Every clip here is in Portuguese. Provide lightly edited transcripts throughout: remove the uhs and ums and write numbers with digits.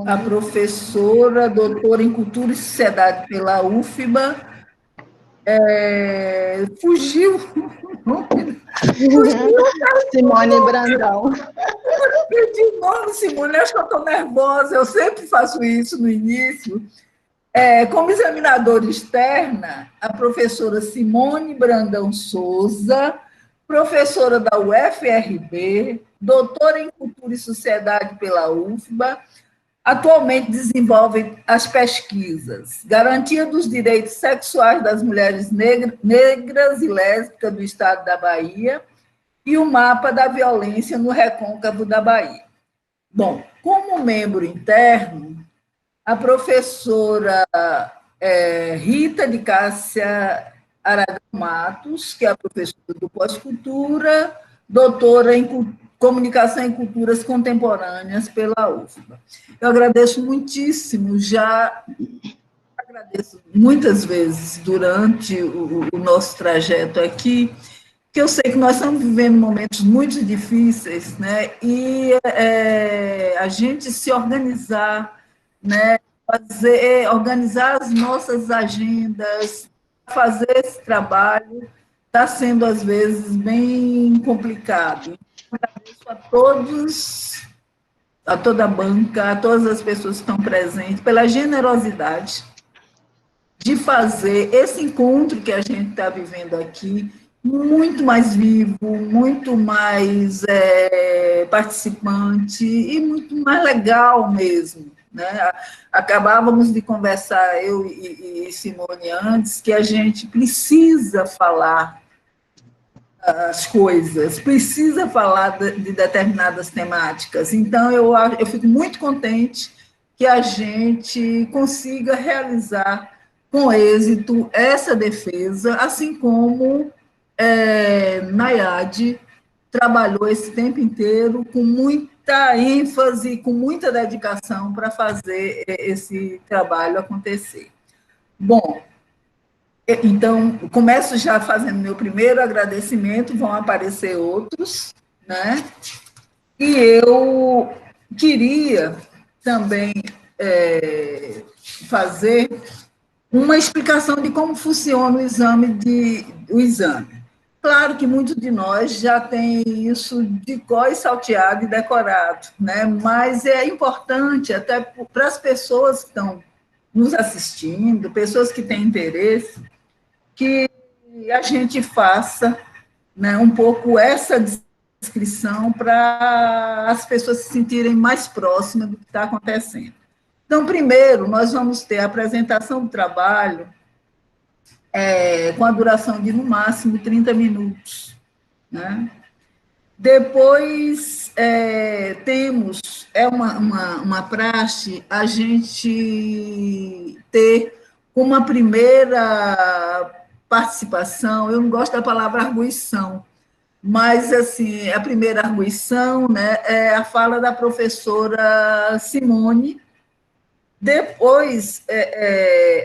a professora, doutora em Cultura e Sociedade pela UFBA, fugiu. Simone Brandão. De novo, Simone, acho que eu estou nervosa, eu sempre faço isso no início. Como examinadora externa, a professora Simone Brandão Souza, professora da UFRB, doutora em Cultura e Sociedade pela UFBA, atualmente desenvolve as pesquisas Garantia dos Direitos Sexuais das Mulheres Negras e Lésbicas do Estado da Bahia e o Mapa da Violência no Recôncavo da Bahia. Bom, como membro interno, a professora Rita de Cássia Aragão Matos, que é a professora do Pós-Cultura, doutora em Comunicação e Culturas Contemporâneas pela UFBA. Eu agradeço muitíssimo, já agradeço muitas vezes durante o nosso trajeto aqui, que eu sei que nós estamos vivendo momentos muito difíceis, né? E a gente se organizar, né? Organizar as nossas agendas, fazer esse trabalho, está sendo, às vezes, bem complicado. Agradeço a todos, a toda a banca, a todas as pessoas que estão presentes, pela generosidade de fazer esse encontro que a gente está vivendo aqui muito mais vivo, muito mais participante e muito mais legal mesmo, né? Acabávamos de conversar, eu e Simone antes, que a gente precisa falar as coisas, precisa falar de determinadas temáticas. Então, eu fico muito contente que a gente consiga realizar com êxito essa defesa, assim como Nayade trabalhou esse tempo inteiro com muita ênfase, com muita dedicação para fazer esse trabalho acontecer. Bom, então, começo já fazendo meu primeiro agradecimento, vão aparecer outros, né? E eu queria também fazer uma explicação de como funciona o exame. Claro que muitos de nós já têm isso de cor e salteado e decorado, né? Mas é importante até para as pessoas que estão nos assistindo, pessoas que têm interesse, que a gente faça, né, um pouco essa descrição para as pessoas se sentirem mais próximas do que está acontecendo. Então, primeiro, nós vamos ter a apresentação do trabalho com a duração de, no máximo, 30 minutos. Né? Depois, temos, uma praxe, a gente ter uma primeira participação, eu não gosto da palavra arguição, mas, assim, a primeira arguição, né, é a fala da professora Simone. Depois,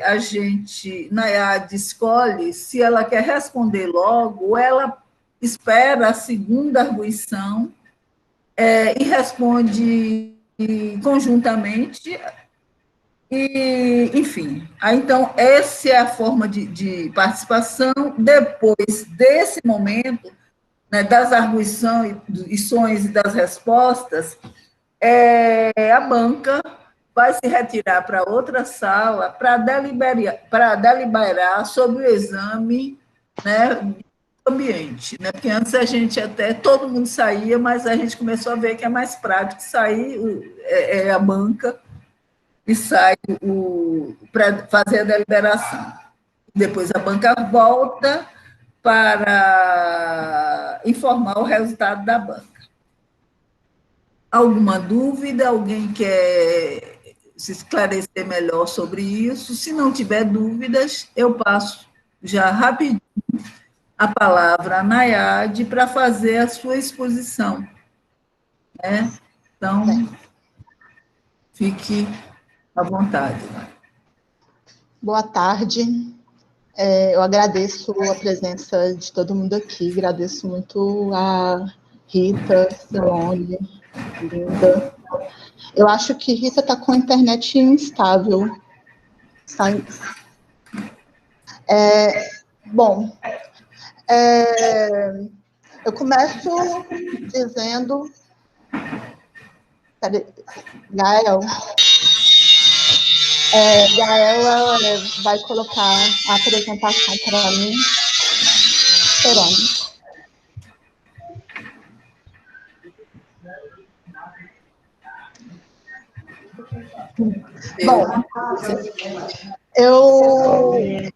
a gente, Nayade, escolhe se ela quer responder logo ou ela espera a segunda arguição e responde conjuntamente. E, enfim, então, essa é a forma de participação. Depois desse momento, né, das arguições e das respostas, a banca vai se retirar para outra sala para deliberar sobre o exame, né, do ambiente, né? Porque antes a gente até, todo mundo saía, mas a gente começou a ver que é mais prático sair a banca e sai para fazer a deliberação. Depois a banca volta para informar o resultado da banca. Alguma dúvida? Alguém quer se esclarecer melhor sobre isso? Se não tiver dúvidas, eu passo já rapidinho a palavra à Nayade para fazer a sua exposição. Né? Então, fique à vontade. Boa tarde. Eu agradeço a presença de todo mundo aqui, agradeço muito a Rita, Simone, Linda, Eu acho que Rita está com a internet instável. Bom, eu começo dizendo... Cadê? Gael. Gael vai colocar a apresentação para mim. Esperando. Bom, eu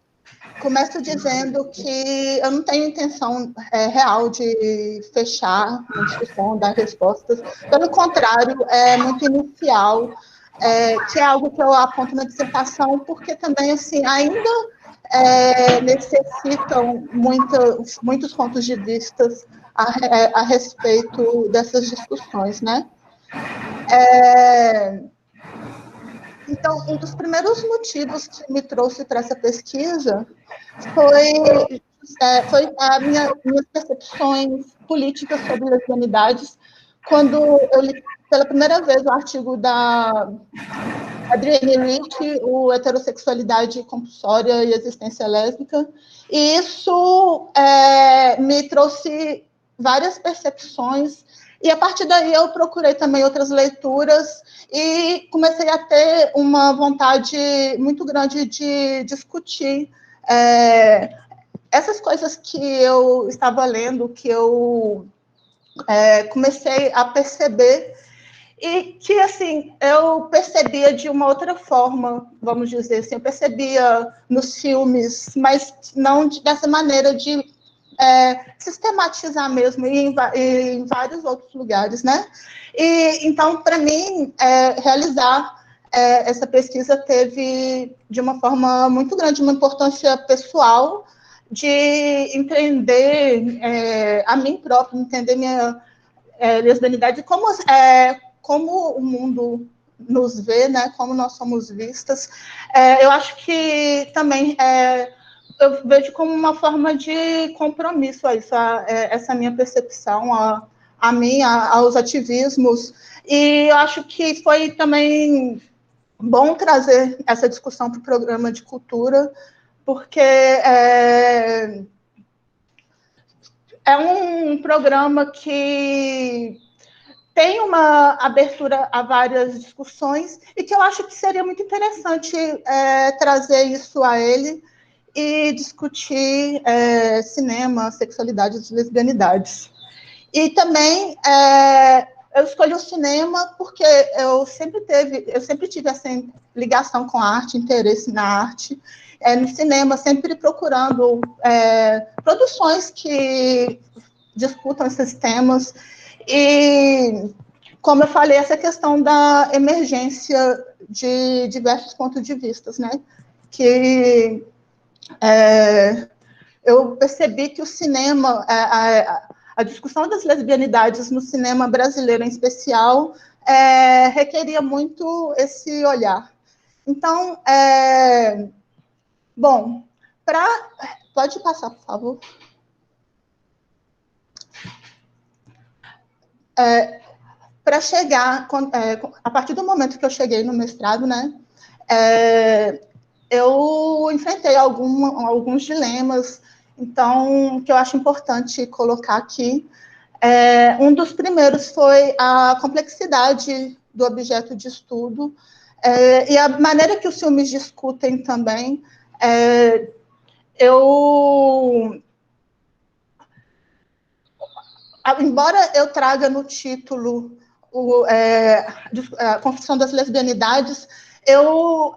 começo dizendo que eu não tenho intenção real de fechar a discussão, dar respostas. Pelo contrário, é muito inicial, que é algo que eu aponto na dissertação, porque também, assim, ainda necessitam muitos pontos de vista a respeito dessas discussões, né? Então, um dos primeiros motivos que me trouxe para essa pesquisa foi as minhas percepções políticas sobre lesbianidades, quando eu li pela primeira vez o artigo da Adrienne Rich, o Heterossexualidade Compulsória e Existência Lésbica, e isso me trouxe várias percepções, e a partir daí eu procurei também outras leituras e comecei a ter uma vontade muito grande de discutir essas coisas que eu estava lendo, que eu comecei a perceber, e que, assim, eu percebia de uma outra forma, vamos dizer assim, eu percebia nos filmes, mas não dessa maneira de sistematizar mesmo, e em vários outros lugares, né? E, então, para mim, realizar essa pesquisa teve, de uma forma muito grande, uma importância pessoal de entender a mim própria, entender minha lesbianidade, como o mundo nos vê, né? Como nós somos vistas. Eu acho que também eu vejo como uma forma de compromisso a isso, essa minha percepção a mim, aos ativismos, e eu acho que foi também bom trazer essa discussão para o programa de cultura, porque é um programa que tem uma abertura a várias discussões e que eu acho que seria muito interessante trazer isso a ele e discutir cinema, sexualidade e lesbianidades. E também eu escolhi o cinema porque eu sempre tive essa ligação com a arte, interesse na arte, no cinema, sempre procurando produções que discutam esses temas. E, como eu falei, essa questão da emergência de diversos pontos de vista, né? Que eu percebi que o cinema, a discussão das lesbianidades no cinema brasileiro, em especial, requeria muito esse olhar. Então, bom, pode passar, por favor. Para chegar, a partir do momento que eu cheguei no mestrado, né, eu enfrentei alguns dilemas, então, que eu acho importante colocar aqui. Um dos primeiros foi a complexidade do objeto de estudo, e a maneira que os filmes discutem também. Embora eu traga no título a Confissão das Lesbianidades, eu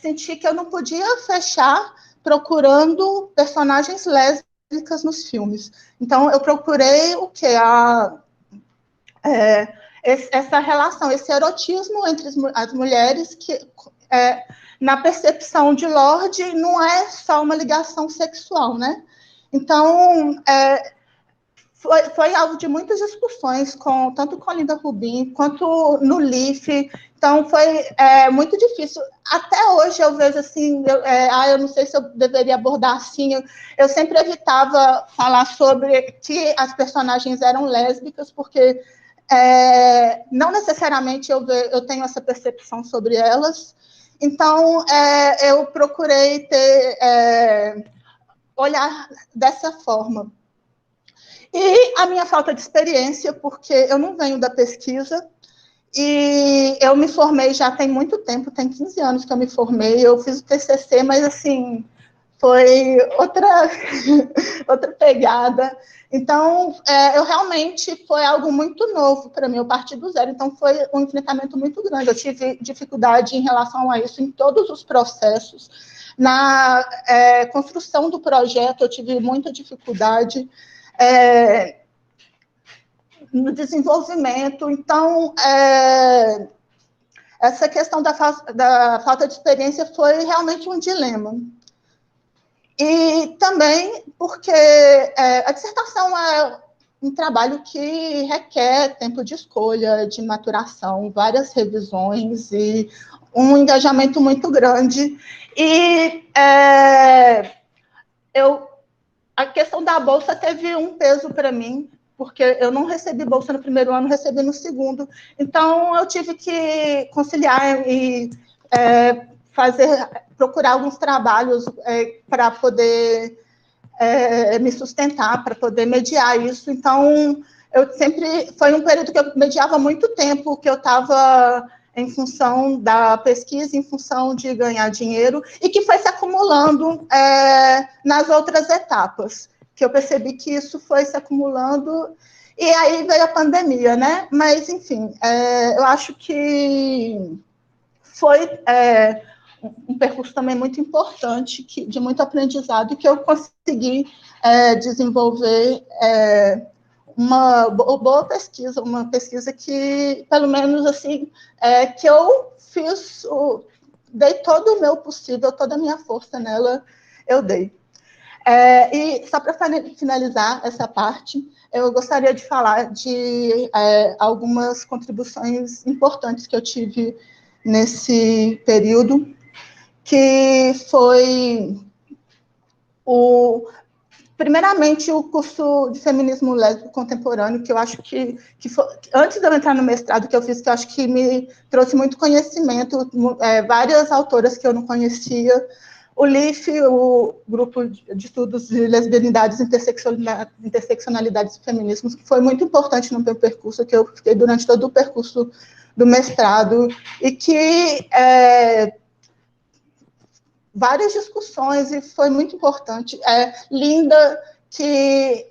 senti que eu não podia fechar procurando personagens lésbicas nos filmes. Então, eu procurei o quê? Essa relação, esse erotismo entre as mulheres, que, na percepção de Lorde, não é só uma ligação sexual, né? Então, foi alvo de muitas discussões, tanto com a Linda Rubin, quanto no LIFE. Então, foi muito difícil. Até hoje, eu vejo assim, eu não sei se eu deveria abordar assim. Eu sempre evitava falar sobre que as personagens eram lésbicas, porque não necessariamente eu tenho essa percepção sobre elas, então eu procurei olhar dessa forma. E a minha falta de experiência, porque eu não venho da pesquisa, e eu me formei já tem muito tempo, tem 15 anos que eu me formei, eu fiz o TCC, mas, assim, foi outra pegada. Então, eu realmente, foi algo muito novo para mim, eu parti do zero, então foi um enfrentamento muito grande, eu tive dificuldade em relação a isso em todos os processos. Na construção do projeto, eu tive muita dificuldade, no desenvolvimento. Então, essa questão da falta de experiência foi realmente um dilema. E também porque a dissertação é um trabalho que requer tempo de escolha, de maturação, várias revisões e um engajamento muito grande. E a questão da bolsa teve um peso para mim, porque eu não recebi bolsa no primeiro ano, recebi no segundo. Então, eu tive que conciliar e procurar alguns trabalhos para poder me sustentar, para poder mediar isso. Então, foi um período que eu mediava muito tempo, que eu estava em função da pesquisa, em função de ganhar dinheiro, e que foi se acumulando nas outras etapas, que eu percebi que isso foi se acumulando, e aí veio a pandemia, né? Mas, enfim, eu acho que foi um percurso também muito importante, de muito aprendizado, que eu consegui desenvolver uma boa pesquisa, uma pesquisa que, pelo menos, assim, que eu dei todo o meu possível, toda a minha força nela, eu dei. E só para finalizar essa parte, eu gostaria de falar de algumas contribuições importantes que eu tive nesse período, que foi primeiramente, o curso de feminismo lésbico contemporâneo, que eu acho que foi, antes de eu entrar no mestrado que eu fiz, que eu acho que me trouxe muito conhecimento, várias autoras que eu não conhecia, o LIFE, o Grupo de Estudos de Lesbianidades, Interseccionalidades e Feminismos, que foi muito importante no meu percurso, que eu fiquei durante todo o percurso do mestrado, e que várias discussões, e foi muito importante. Linda, que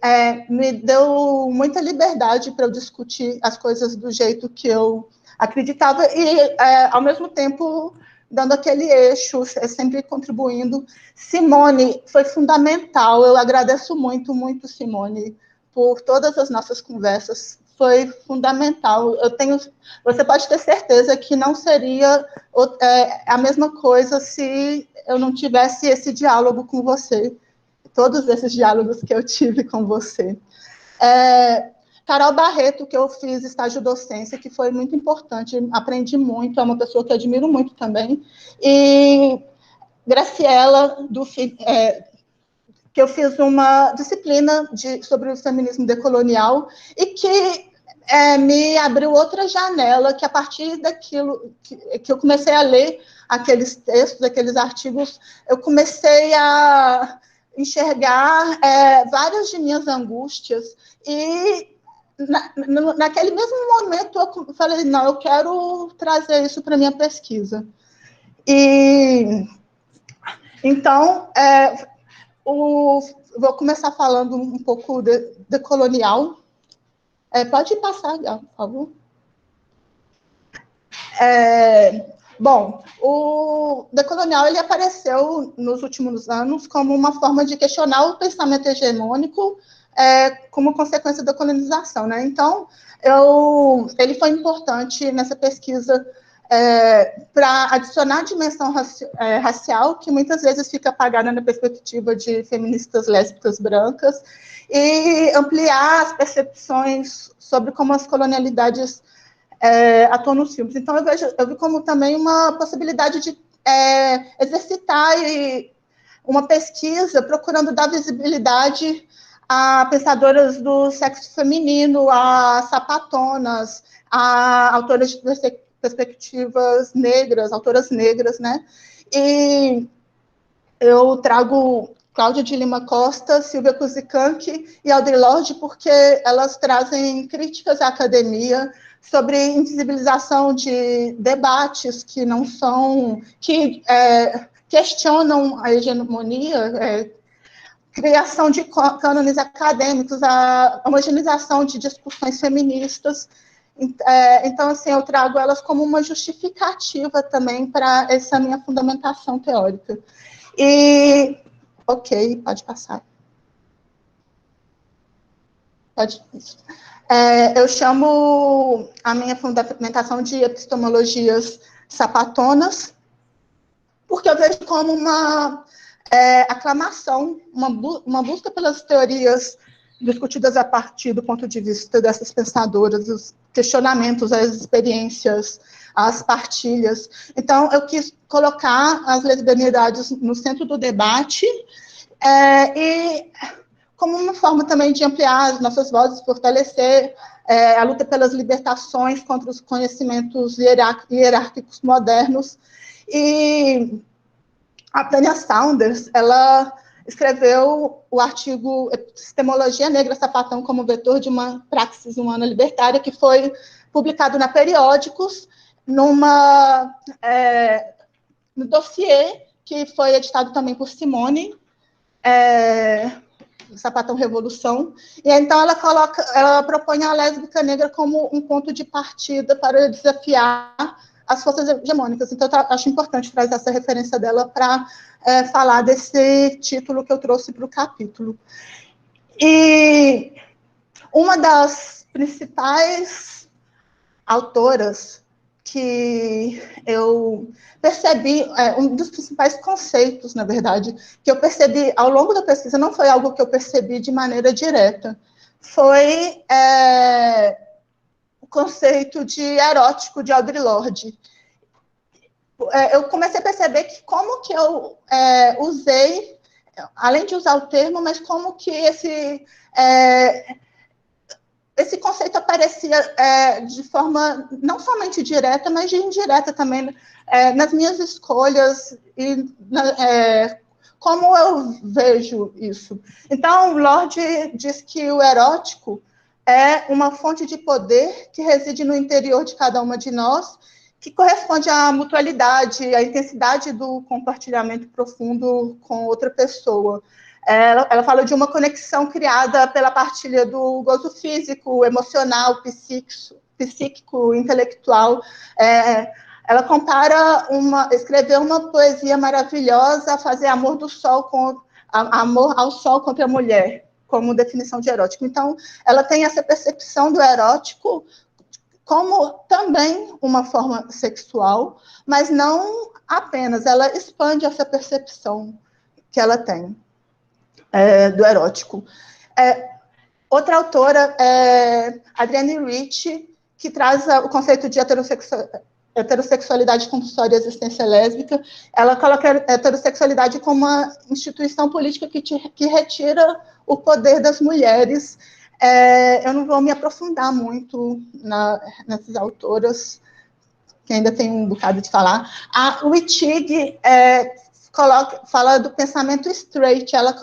me deu muita liberdade para eu discutir as coisas do jeito que eu acreditava, e, ao mesmo tempo, dando aquele eixo, sempre contribuindo. Simone, foi fundamental, eu agradeço muito, muito, Simone, por todas as nossas conversas, foi fundamental. Você pode ter certeza que não seria a mesma coisa se eu não tivesse esse diálogo com você, todos esses diálogos que eu tive com você. Carol Barreto, que eu fiz estágio docência, que foi muito importante, aprendi muito, é uma pessoa que admiro muito também, e Graciela, que eu fiz uma disciplina sobre o feminismo decolonial, e que me abriu outra janela, que a partir daquilo que eu comecei a ler aqueles textos, aqueles artigos, eu comecei a enxergar várias de minhas angústias, e naquele mesmo momento eu falei, não, eu quero trazer isso para a minha pesquisa. E então, vou começar falando um pouco de colonial. Pode passar, por favor. Bom, o decolonial ele apareceu nos últimos anos como uma forma de questionar o pensamento hegemônico como consequência da colonização, né? Então, ele foi importante nessa pesquisa para adicionar a dimensão racial, que muitas vezes fica apagada na perspectiva de feministas lésbicas brancas, e ampliar as percepções sobre como as colonialidades atuam nos filmes. Então, eu vi como também uma possibilidade de exercitar uma pesquisa procurando dar visibilidade a pensadoras do sexo feminino, a sapatonas, a autoras de perspectivas negras, autoras negras, né? E eu trago Cláudia de Lima Costa, Silvia Kuzikank e Audre Lorde, porque elas trazem críticas à academia sobre invisibilização de debates que não são, que questionam a hegemonia, criação de cânones acadêmicos, a homogeneização de discussões feministas. Então, assim, eu trago elas como uma justificativa também para essa minha fundamentação teórica. E, ok, pode passar. Pode. Eu chamo a minha fundamentação de epistemologias sapatonas, porque eu vejo como uma aclamação, uma busca pelas teorias discutidas a partir do ponto de vista dessas pensadoras, os questionamentos, as experiências, as partilhas. Então, eu quis colocar as lesbianidades no centro do debate e como uma forma também de ampliar as nossas vozes, fortalecer a luta pelas libertações contra os conhecimentos hierárquicos modernos. E a Tânia Saunders, ela escreveu o artigo Epistemologia Negra Sapatão como vetor de uma praxis humana libertária, que foi publicado na Periódicos, no dossiê que foi editado também por Simone, Sapatão Revolução, e então ela propõe a lésbica negra como um ponto de partida para desafiar as forças hegemônicas. Então, eu acho importante trazer essa referência dela para falar desse título que eu trouxe para o capítulo. E uma das principais autoras que eu percebi, um dos principais conceitos, na verdade, que eu percebi ao longo da pesquisa, não foi algo que eu percebi de maneira direta, foi o conceito de erótico de Audre Lorde. Eu comecei a perceber que como que eu usei, além de usar o termo, mas como que esse conceito aparecia de forma não somente direta, mas de indireta também, nas minhas escolhas e como eu vejo isso. Então, Lorde diz que o erótico é uma fonte de poder que reside no interior de cada uma de nós, que corresponde à mutualidade, à intensidade do compartilhamento profundo com outra pessoa. Ela fala de uma conexão criada pela partilha do gozo físico, emocional, psíquico, intelectual. Ela compara escrever uma poesia maravilhosa a fazer amor amor ao sol contra a mulher, como definição de erótico. Então, ela tem essa percepção do erótico como também uma forma sexual, mas não apenas, ela expande essa percepção que ela tem do erótico. Outra autora é Adrienne Rich, que traz o conceito de heterossexualidade compulsória e existência lésbica. Ela coloca a heterossexualidade como uma instituição política que retira o poder das mulheres. Eu não vou me aprofundar muito nessas autoras, que ainda tem um bocado de falar. A Wittig fala do pensamento straight, ela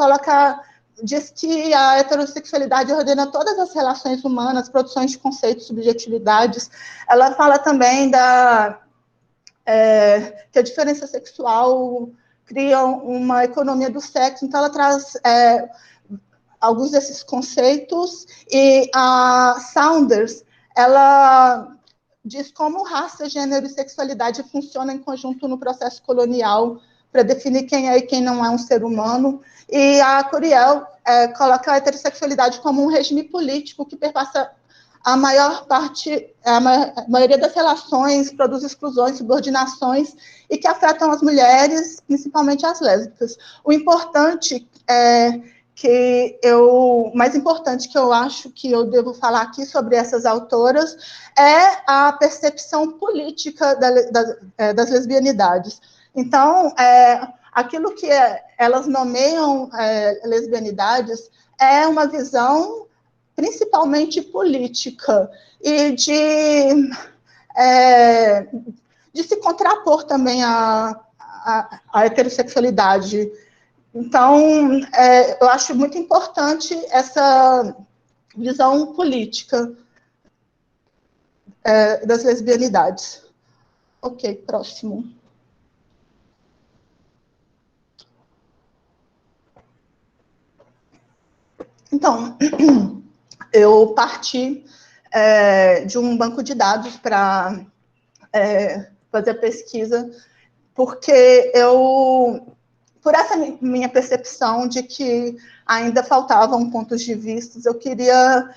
diz que a heterossexualidade ordena todas as relações humanas, produções de conceitos, subjetividades. Ela fala também que a diferença sexual cria uma economia do sexo, então ela traz alguns desses conceitos, e a Saunders, ela diz como raça, gênero e sexualidade funcionam em conjunto no processo colonial para definir quem é e quem não é um ser humano, e a Curiel coloca a heterossexualidade como um regime político que perpassa a maioria das relações, produz exclusões, subordinações, e que afetam as mulheres, principalmente as lésbicas. O importante mais importante que eu acho que eu devo falar aqui sobre essas autoras é a percepção política das lesbianidades. Então, aquilo que elas nomeiam lesbianidades é uma visão principalmente política e de se contrapor também à heterossexualidade. Então, eu acho muito importante essa visão política das lesbianidades. Ok, próximo. Então, eu parti de um banco de dados para fazer a pesquisa, porque por essa minha percepção de que ainda faltavam pontos de vista, eu queria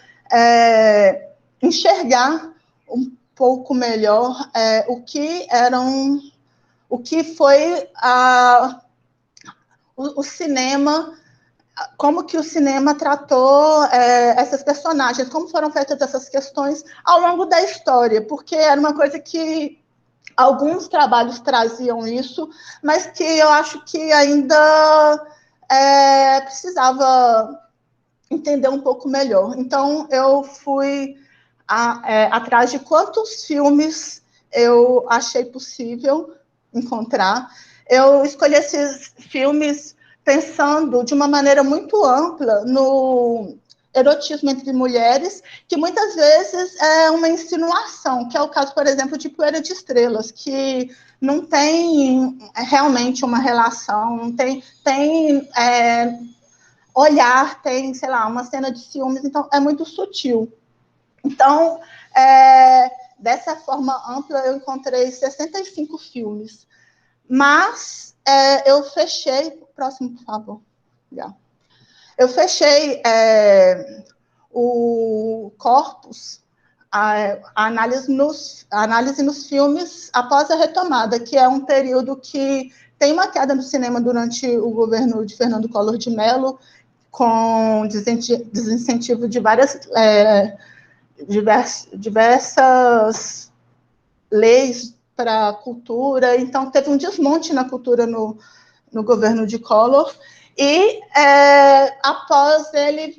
enxergar um pouco melhor o que foi o cinema, como que o cinema tratou essas personagens, como foram feitas essas questões ao longo da história, porque era uma coisa que alguns trabalhos traziam isso, mas que eu acho que ainda precisava entender um pouco melhor. Então, eu fui atrás de quantos filmes eu achei possível encontrar. Eu escolhi esses filmes pensando de uma maneira muito ampla no erotismo entre mulheres, que muitas vezes é uma insinuação, que é o caso, por exemplo, de Poeira de Estrelas, que não tem realmente uma relação, não tem olhar, tem, sei lá, uma cena de ciúmes, então é muito sutil. Então, dessa forma ampla, eu encontrei 65 filmes, mas eu fechei, próximo, por favor, eu fechei o corpus, a análise nos filmes após a retomada, que é um período que tem uma queda no cinema durante o governo de Fernando Collor de Mello, com desincentivo de diversas leis para a cultura. Então, teve um desmonte na cultura no governo de Collor. E, após ele,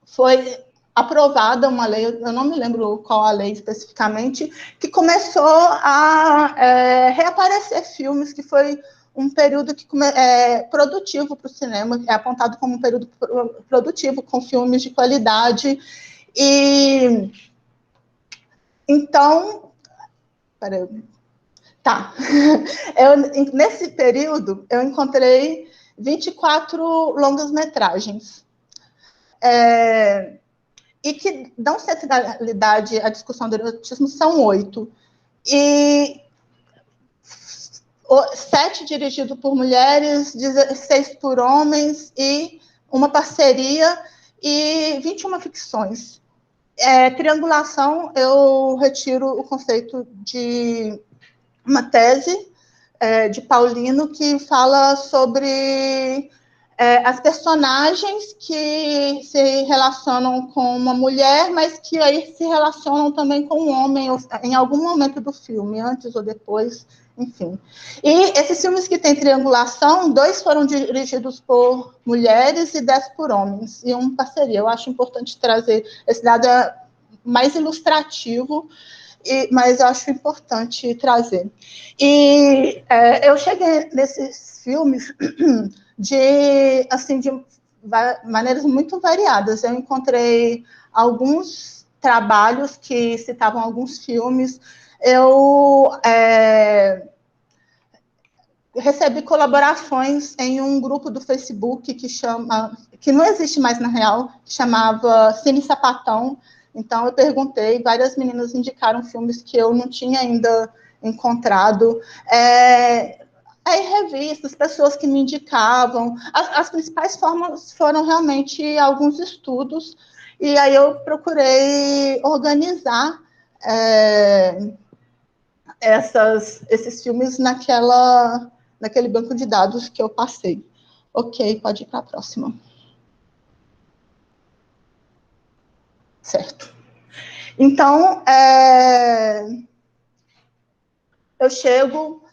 foi aprovada uma lei, eu não me lembro qual a lei especificamente, que começou a reaparecer filmes, que foi um período produtivo para o cinema, é apontado como um período produtivo, com filmes de qualidade. E então, peraí, tá. Nesse período, eu encontrei 24 longas-metragens. E que dão centralidade à discussão do erotismo são 8. E 7 dirigidos por mulheres, 16 por homens, e uma parceria, e 21 ficções. Triangulação, eu retiro o conceito de uma tese de Paulino, que fala sobre as personagens que se relacionam com uma mulher, mas que aí se relacionam também com um homem em algum momento do filme, antes ou depois, enfim. E esses filmes que têm triangulação, 2 foram dirigidos por mulheres e 10 por homens, e uma parceria. Eu acho importante trazer esse dado mais ilustrativo, mas eu acho importante trazer. E eu cheguei nesses filmes de maneiras muito variadas. Eu encontrei alguns trabalhos que citavam alguns filmes. Eu recebi colaborações em um grupo do Facebook que não existe mais na real, que chamava Cine Sapatão. Então, eu perguntei, várias meninas indicaram filmes que eu não tinha ainda encontrado. Aí, revistas, pessoas que me indicavam. As principais formas foram realmente alguns estudos, e aí eu procurei organizar esses filmes naquele banco de dados que eu passei. Ok, pode ir para a próxima. Certo. Então, eu chego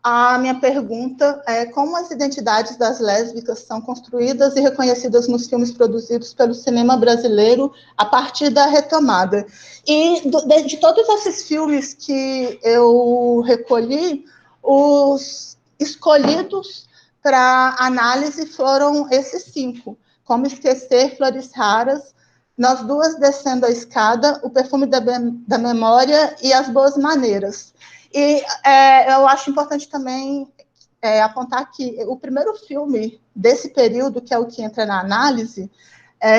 a minha pergunta é como as identidades das lésbicas são construídas e reconhecidas nos filmes produzidos pelo cinema brasileiro a partir da retomada. E de todos esses filmes que eu recolhi, os escolhidos para análise foram esses 5: Como Esquecer, Flores Raras, Nós Duas Descendo a Escada, O Perfume da Memória e As Boas Maneiras. E eu acho importante também apontar que o primeiro filme desse período, que é o que entra na análise,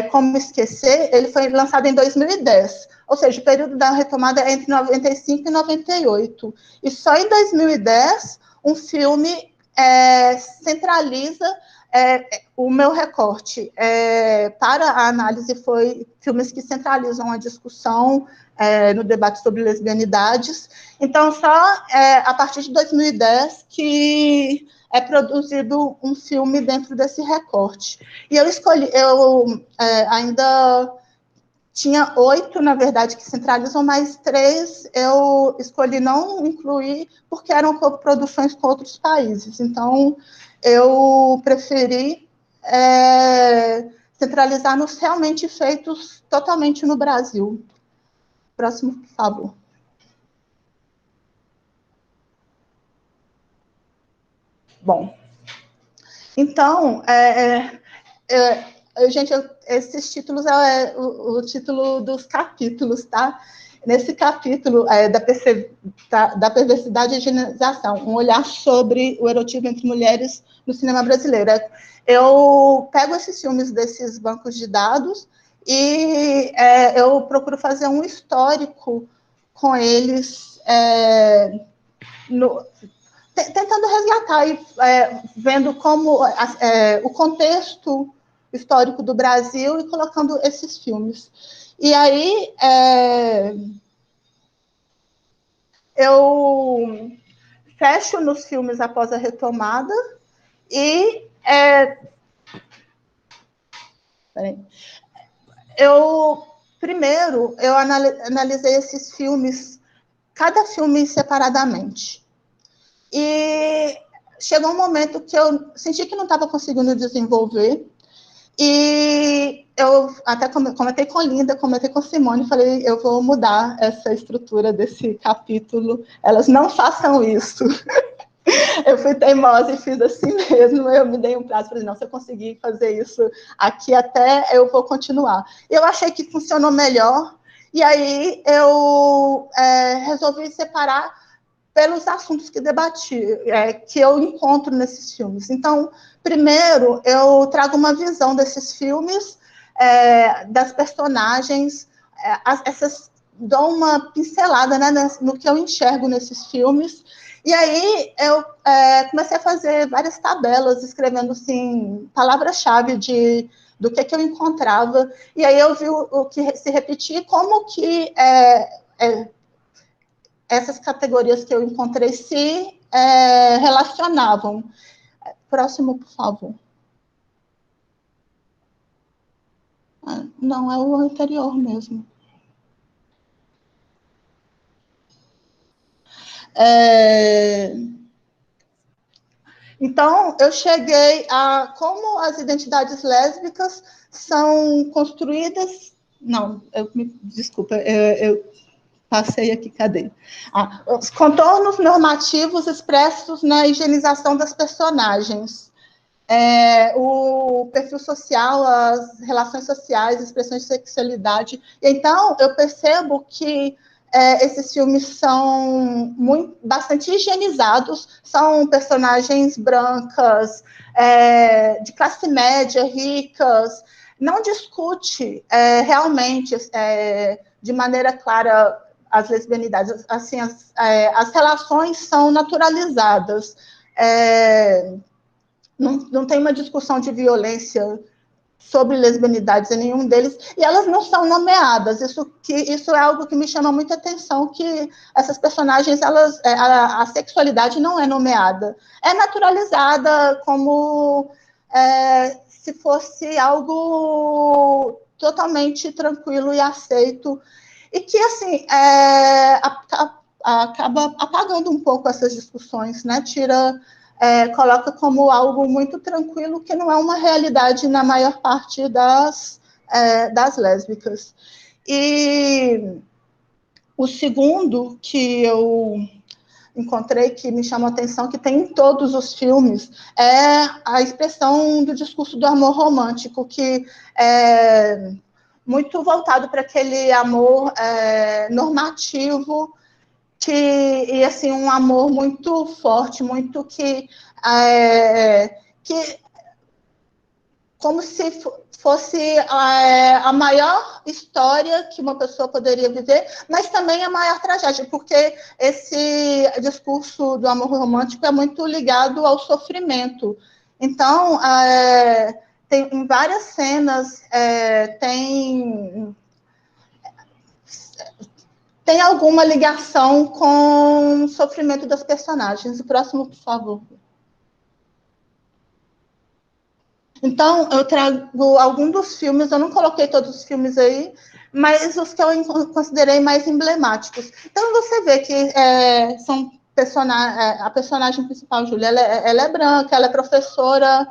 Como Esquecer, ele foi lançado em 2010, ou seja, o período da retomada é entre 95 e 98. E só em 2010, um filme centraliza o meu recorte para a análise foi filmes que centralizam a discussão no debate sobre lesbianidades. Então, só a partir de 2010 que é produzido um filme dentro desse recorte. E eu ainda tinha 8, na verdade, que centralizam, mas 3 eu escolhi não incluir, porque eram produções com outros países. Então, eu preferi centralizar nos realmente feitos totalmente no Brasil. Próximo, por favor. Bom, então, gente, esses títulos o título dos capítulos, tá? Nesse capítulo da perversidade e higienização, um olhar sobre o erotismo entre mulheres no cinema brasileiro. Eu pego esses filmes desses bancos de dados e eu procuro fazer um histórico com eles, tentando resgatar e vendo como o contexto histórico do Brasil e colocando esses filmes. E aí eu fecho nos filmes após a retomada e primeiro eu analisei esses filmes, cada filme separadamente. E chegou um momento que eu senti que não estava conseguindo desenvolver, e eu até comentei com Linda, comentei com Simone, falei, eu vou mudar essa estrutura desse capítulo, elas não façam isso. Eu fui teimosa e fiz assim mesmo, eu me dei um prazo, falei, não, se eu conseguir fazer isso aqui até, eu vou continuar. Eu achei que funcionou melhor, e aí eu resolvi separar pelos assuntos que debati, que eu encontro nesses filmes. Então, primeiro, eu trago uma visão desses filmes, das personagens, dou uma pincelada, né, no que eu enxergo nesses filmes, e aí eu comecei a fazer várias tabelas, escrevendo assim, palavras-chave do que eu encontrava, e aí eu vi o que se repetia, como que essas categorias que eu encontrei se relacionavam. Próximo, por favor. Não, é o anterior mesmo. Então, eu cheguei a como as identidades lésbicas são construídas. Não, desculpa, eu passei aqui, cadê? Os contornos normativos expressos na higienização das personagens. O perfil social, as relações sociais, expressões de sexualidade. Então, eu percebo que esses filmes são bastante higienizados, são personagens brancas, de classe média, ricas, não discute realmente de maneira clara as lesbianidades, assim, as relações são naturalizadas, não tem uma discussão de violência sobre lesbianidades em nenhum deles, e elas não são nomeadas. Isso é algo que me chama muita atenção, que essas personagens, a sexualidade não é nomeada. É naturalizada como se fosse algo totalmente tranquilo e aceito, e que, assim, acaba apagando um pouco essas discussões, né? Coloca como algo muito tranquilo, que não é uma realidade na maior parte das lésbicas. E o segundo que eu encontrei, que me chamou a atenção, que tem em todos os filmes, é a expressão do discurso do amor romântico, que é muito voltado para aquele amor normativo, e assim, um amor muito forte, muito que como se fosse a maior história que uma pessoa poderia viver, mas também a maior tragédia, porque esse discurso do amor romântico é muito ligado ao sofrimento. Então, tem em várias cenas, tem alguma ligação com o sofrimento das personagens. O próximo, por favor. Então, eu trago alguns dos filmes, eu não coloquei todos os filmes aí, mas os que eu considerei mais emblemáticos. Então, você vê que são a personagem principal, Júlia, ela é branca, ela é professora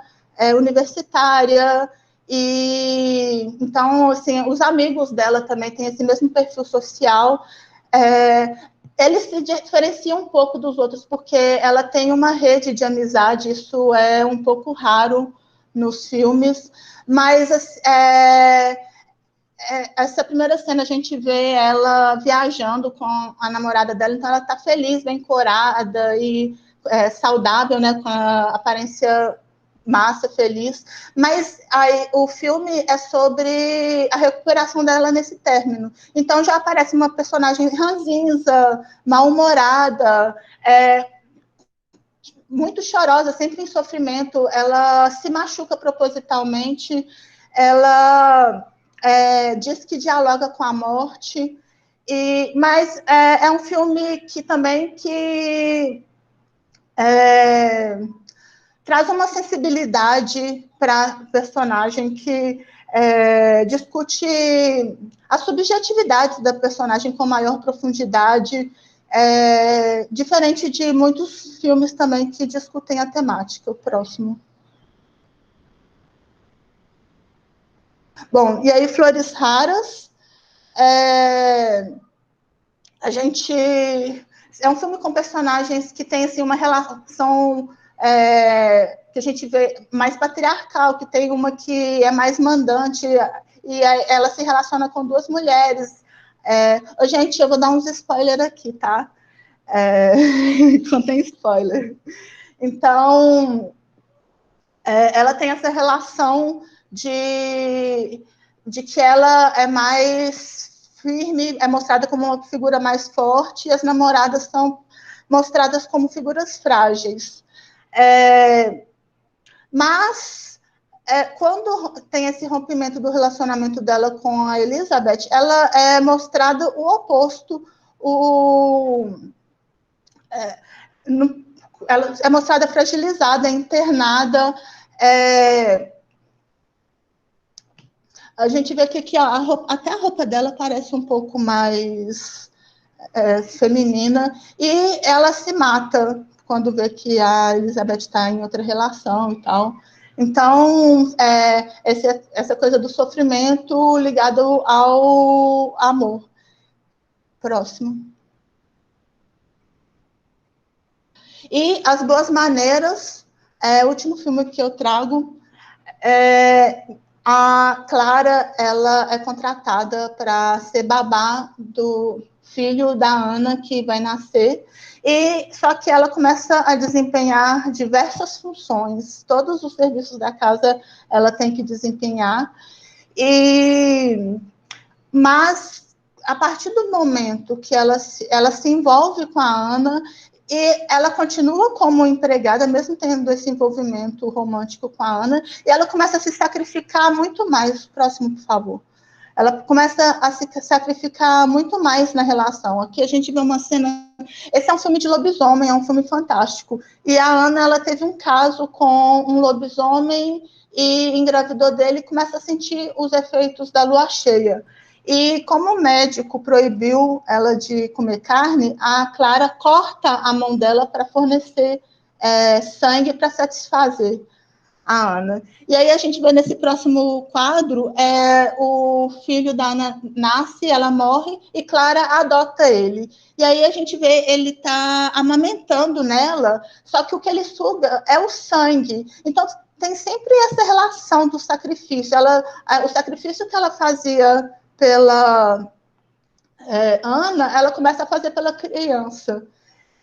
universitária, e então, assim, os amigos dela também têm esse mesmo perfil social. Eles se diferenciam um pouco dos outros, porque ela tem uma rede de amizade, isso é um pouco raro nos filmes, mas essa primeira cena a gente vê ela viajando com a namorada dela, então ela está feliz, bem corada e saudável, né, com a aparência massa, feliz, mas aí, o filme é sobre a recuperação dela nesse término. Então já aparece uma personagem ranzinza, mal-humorada, muito chorosa, sempre em sofrimento, ela se machuca propositalmente, ela diz que dialoga com a morte, mas é um filme que também traz uma sensibilidade para a personagem, que discute a subjetividade da personagem com maior profundidade, diferente de muitos filmes também que discutem a temática. O próximo. Bom, e aí Flores Raras, a gente... É um filme com personagens que tem assim, uma relação que a gente vê mais patriarcal, que tem uma que é mais mandante, e ela se relaciona com duas mulheres. Gente, eu vou dar uns spoilers aqui, tá? Contém spoiler. Então, ela tem essa relação de que ela é mais firme, é mostrada como uma figura mais forte, e as namoradas são mostradas como figuras frágeis. Mas, quando tem esse rompimento do relacionamento dela com a Elizabeth, ela é mostrada o oposto, ela é mostrada fragilizada, internada. A gente vê que até a roupa dela parece um pouco mais feminina, e ela se mata quando vê que a Elizabeth está em outra relação e tal. Então, essa coisa do sofrimento ligado ao amor. Próximo. E As Boas Maneiras, o último filme que eu trago. A Clara, ela é contratada para ser babá do filho da Ana, que vai nascer, só que ela começa a desempenhar diversas funções, todos os serviços da casa ela tem que desempenhar, mas a partir do momento que ela se envolve com a Ana, e ela continua como empregada, mesmo tendo esse envolvimento romântico com a Ana, e ela começa a se sacrificar muito mais. Próximo, por favor. Ela começa a se sacrificar muito mais na relação. Aqui a gente vê uma cena... Esse é um filme de lobisomem, é um filme fantástico. E a Ana, ela teve um caso com um lobisomem e engravidou dele, e começa a sentir os efeitos da lua cheia. E como o médico proibiu ela de comer carne, a Clara corta a mão dela para fornecer sangue para satisfazer a Ana. E aí a gente vê nesse próximo quadro, o filho da Ana nasce, ela morre, e Clara adota ele. E aí a gente vê ele tá amamentando nela, só que o que ele suga é o sangue. Então tem sempre essa relação do sacrifício. O sacrifício que ela fazia pela Ana, ela começa a fazer pela criança.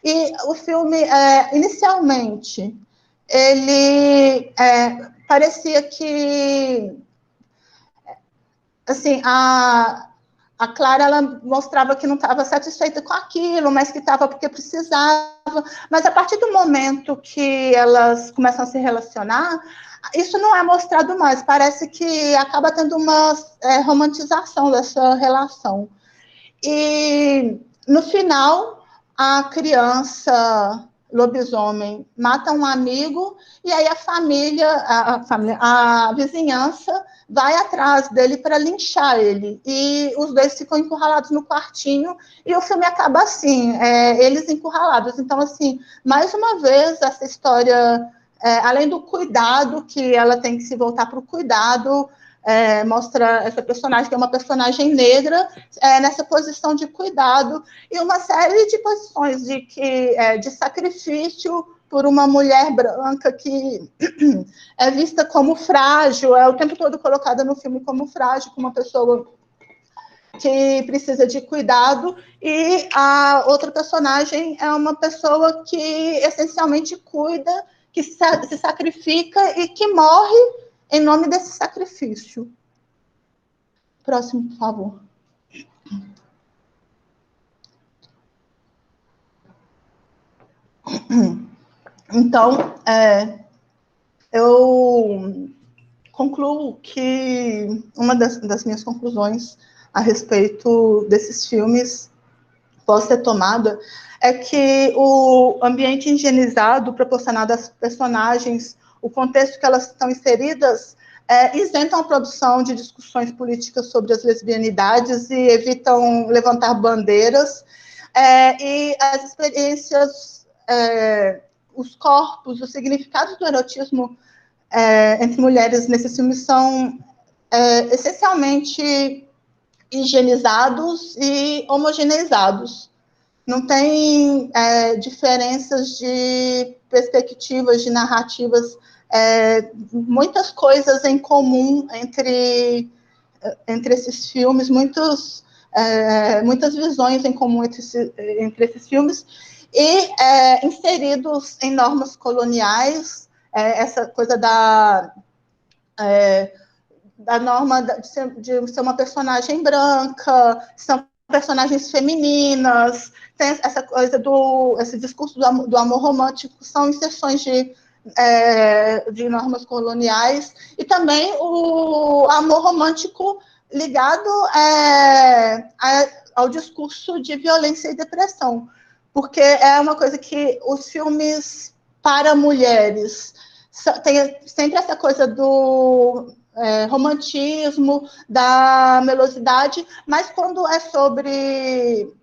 E o filme, inicialmente, ele parecia que, assim, a Clara, ela mostrava que não estava satisfeita com aquilo, mas que estava porque precisava. Mas a partir do momento que elas começam a se relacionar, isso não é mostrado mais. Parece que acaba tendo uma romantização dessa relação. E, no final, a criança lobisomem mata um amigo, e aí a vizinhança vai atrás dele para linchar ele. E os dois ficam encurralados no quartinho, e o filme acaba assim, eles encurralados. Então, assim, mais uma vez, essa história, além do cuidado, que ela tem que se voltar para o cuidado, mostra essa personagem, que é uma personagem negra, nessa posição de cuidado, e uma série de posições de sacrifício por uma mulher branca que é vista como frágil, o tempo todo colocada no filme como frágil, como uma pessoa que precisa de cuidado, e a outra personagem é uma pessoa que essencialmente cuida, que se sacrifica e que morre em nome desse sacrifício. Próximo, por favor. Então, eu concluo que uma das minhas conclusões a respeito desses filmes pode ser tomada é que o ambiente higienizado proporcionado às personagens, o contexto que elas estão inseridas, isentam a produção de discussões políticas sobre as lesbianidades e evitam levantar bandeiras, e as experiências, os corpos, os significados do erotismo entre mulheres nesses filmes são essencialmente higienizados e homogeneizados. Não tem diferenças de perspectivas, de narrativas, muitas coisas em comum entre esses filmes, muitas visões em comum entre esses filmes, e inseridos em normas coloniais, essa coisa da norma de ser uma personagem branca, são personagens femininas, tem essa coisa esse discurso do amor romântico, são inserções de normas coloniais, e também o amor romântico ligado ao discurso de violência e depressão, porque é uma coisa que os filmes para mulheres tem sempre essa coisa do romantismo, da melosidade, mas quando é sobre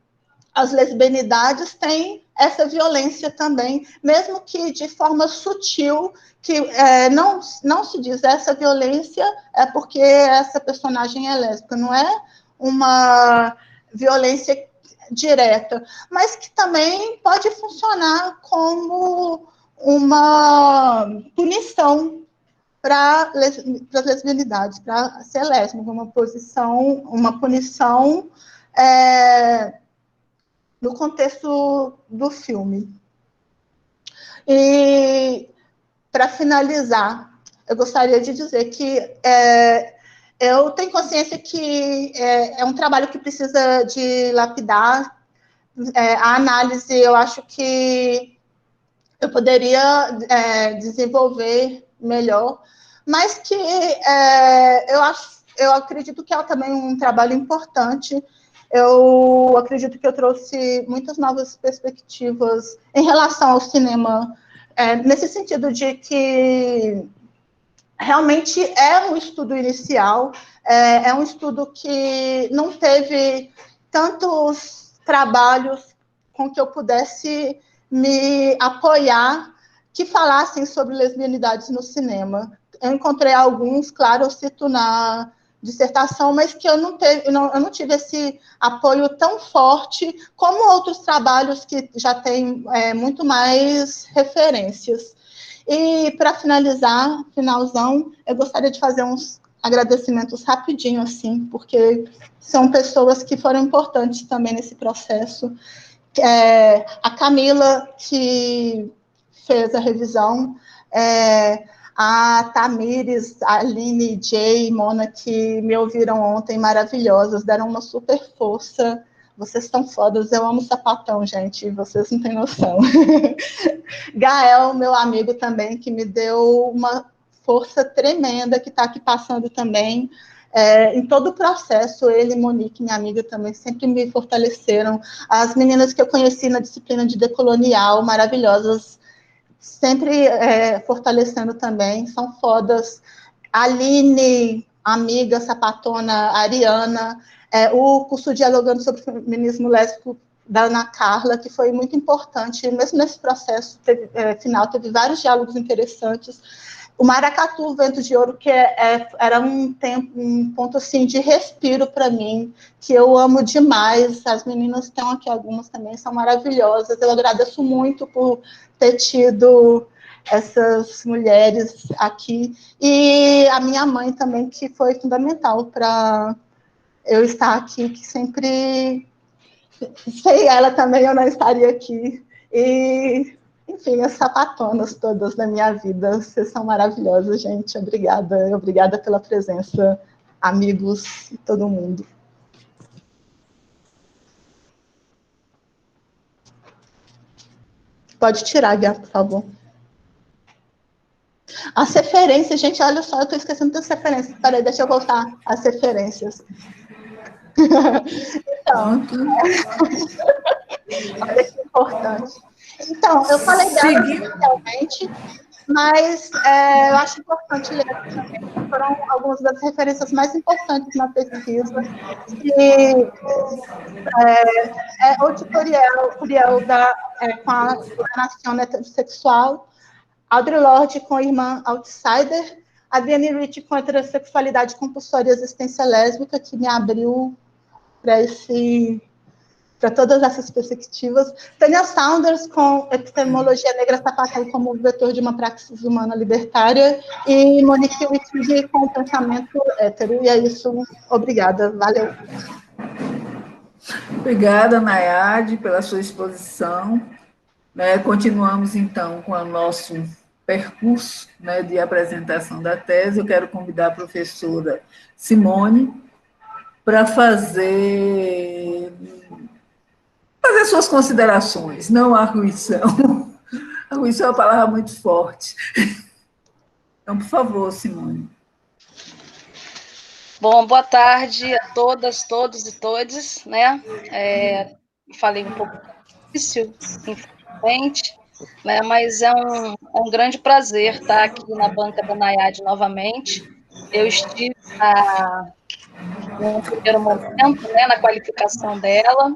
as lesbianidades, tem essa violência também, mesmo que de forma sutil, que não se diz essa violência é porque essa personagem é lésbica, não é uma violência direta, mas que também pode funcionar como uma punição para as lesbianidades, para ser lésbica, uma punição no contexto do filme. E, para finalizar, eu gostaria de dizer que eu tenho consciência que é um trabalho que precisa de lapidar. A análise, eu acho que eu poderia desenvolver melhor, mas que eu acredito que é também um trabalho importante. Eu acredito que eu trouxe muitas novas perspectivas em relação ao cinema, nesse sentido de que realmente é um estudo inicial, é um estudo que não teve tantos trabalhos com que eu pudesse me apoiar que falassem sobre lesbianidades no cinema. Eu encontrei alguns, claro, eu cito na dissertação, mas que eu não tive esse apoio tão forte como outros trabalhos que já têm muito mais referências. E, para finalizar, finalzão, eu gostaria de fazer uns agradecimentos rapidinho, assim, porque são pessoas que foram importantes também nesse processo. A Camila, que fez a revisão, a Tamires, a Aline, Jay, Mona, que me ouviram ontem, maravilhosas, deram uma super força. Vocês estão fodas, eu amo sapatão, gente, vocês não têm noção. Gael, meu amigo também, que me deu uma força tremenda, que está aqui passando também. Em todo o processo, ele e Monique, minha amiga, também sempre me fortaleceram. As meninas que eu conheci na disciplina de decolonial, maravilhosas, sempre fortalecendo também, são fodas. Aline, amiga, sapatona, Ariana, o curso Dialogando sobre Feminismo Lésbico da Ana Carla, que foi muito importante, mesmo nesse processo final, teve vários diálogos interessantes. O Maracatu, Vento de Ouro, que era um ponto assim, de respiro para mim, que eu amo demais. As meninas estão aqui, algumas também são maravilhosas. Eu agradeço muito por ter tido essas mulheres aqui. E a minha mãe também, que foi fundamental para eu estar aqui, que sempre, sem ela também eu não estaria aqui. E, enfim, as sapatonas todas da minha vida, vocês são maravilhosas, gente. Obrigada, obrigada pela presença, amigos e todo mundo. Pode tirar, Gá, por favor. As referências, gente, olha só, eu estou esquecendo das referências. Peraí, deixa eu voltar às referências. Então, olha que importante. Então, eu falei delas inicialmente, mas eu acho importante ler aqui também, foram algumas das referências mais importantes na pesquisa, que o tutorial com a alienação heterossexual, Audre Lorde com a Irmã Outsider, a Diane Rich com a heterossexualidade compulsória e existência lésbica, que me abriu para todas essas perspectivas. Tânia Saunders com epistemologia negra sapatão como vetor de uma praxis humana libertária, e Monique Wittig com o pensamento hétero. E é isso. Obrigada. Valeu. Obrigada, Nayade, pela sua exposição. Continuamos, então, com o nosso percurso de apresentação da tese. Eu quero convidar a professora Simone para fazer suas considerações, não a arguição. A arguição é uma palavra muito forte. Então, por favor, Simone. Bom, boa tarde a todas, todos e todes, né? Falei um pouco difícil, infelizmente, né? Mas é um grande prazer estar aqui na banca da Nayade novamente. Eu estive no primeiro momento, né, na qualificação dela,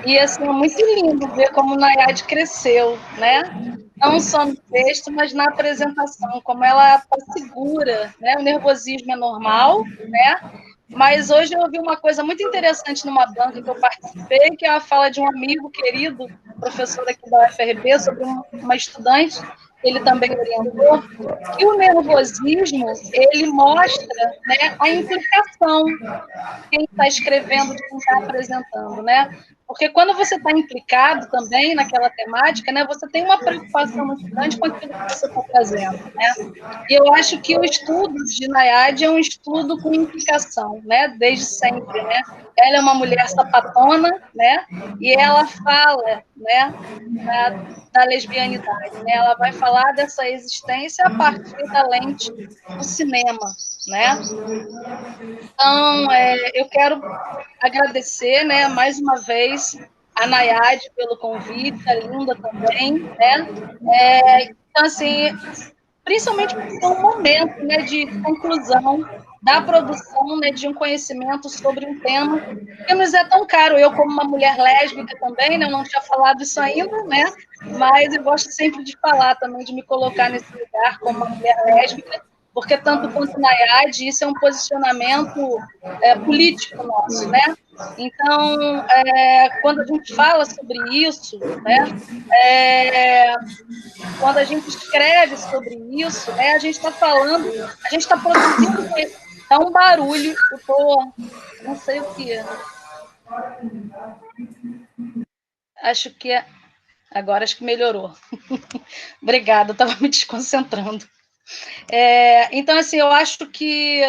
e assim, é muito lindo ver como a Nayade cresceu, né? Não só no texto, mas na apresentação, como ela está segura, né? O nervosismo é normal, né? Mas hoje eu ouvi uma coisa muito interessante numa banca que eu participei, que é a fala de um amigo querido, professor aqui da UFRB, sobre uma estudante, ele também orientou, que o nervosismo, ele mostra, né, a implicação de quem está escrevendo, de quem está apresentando, né? Porque quando você está implicado também naquela temática, né, você tem uma preocupação muito grande com aquilo que você está trazendo, né? E eu acho que o estudo de Nayade é um estudo com implicação, né, desde sempre, né? Ela é uma mulher sapatona, né? E ela fala, né, da lesbianidade, né? Ela vai falar dessa existência a partir da lente do cinema, né? Então, eu quero agradecer, né, mais uma vez a Nayade pelo convite, a Linda também, né? Então, assim, principalmente por ser um momento, né, de conclusão da produção, né, de um conhecimento sobre um tema que nos é tão caro. Eu, como uma mulher lésbica também, né, eu não tinha falado isso ainda, né, mas eu gosto sempre de falar também, de me colocar nesse lugar como uma mulher lésbica, porque tanto quanto Nayade, isso é um posicionamento político nosso, né? Então, quando a gente fala sobre isso, né, quando a gente escreve sobre isso, né, a gente está falando, a gente está produzindo. Dá um barulho, eu tô, não sei o que é. Acho que é. Agora acho que melhorou. Obrigada, eu estava me desconcentrando. Então, assim, eu acho que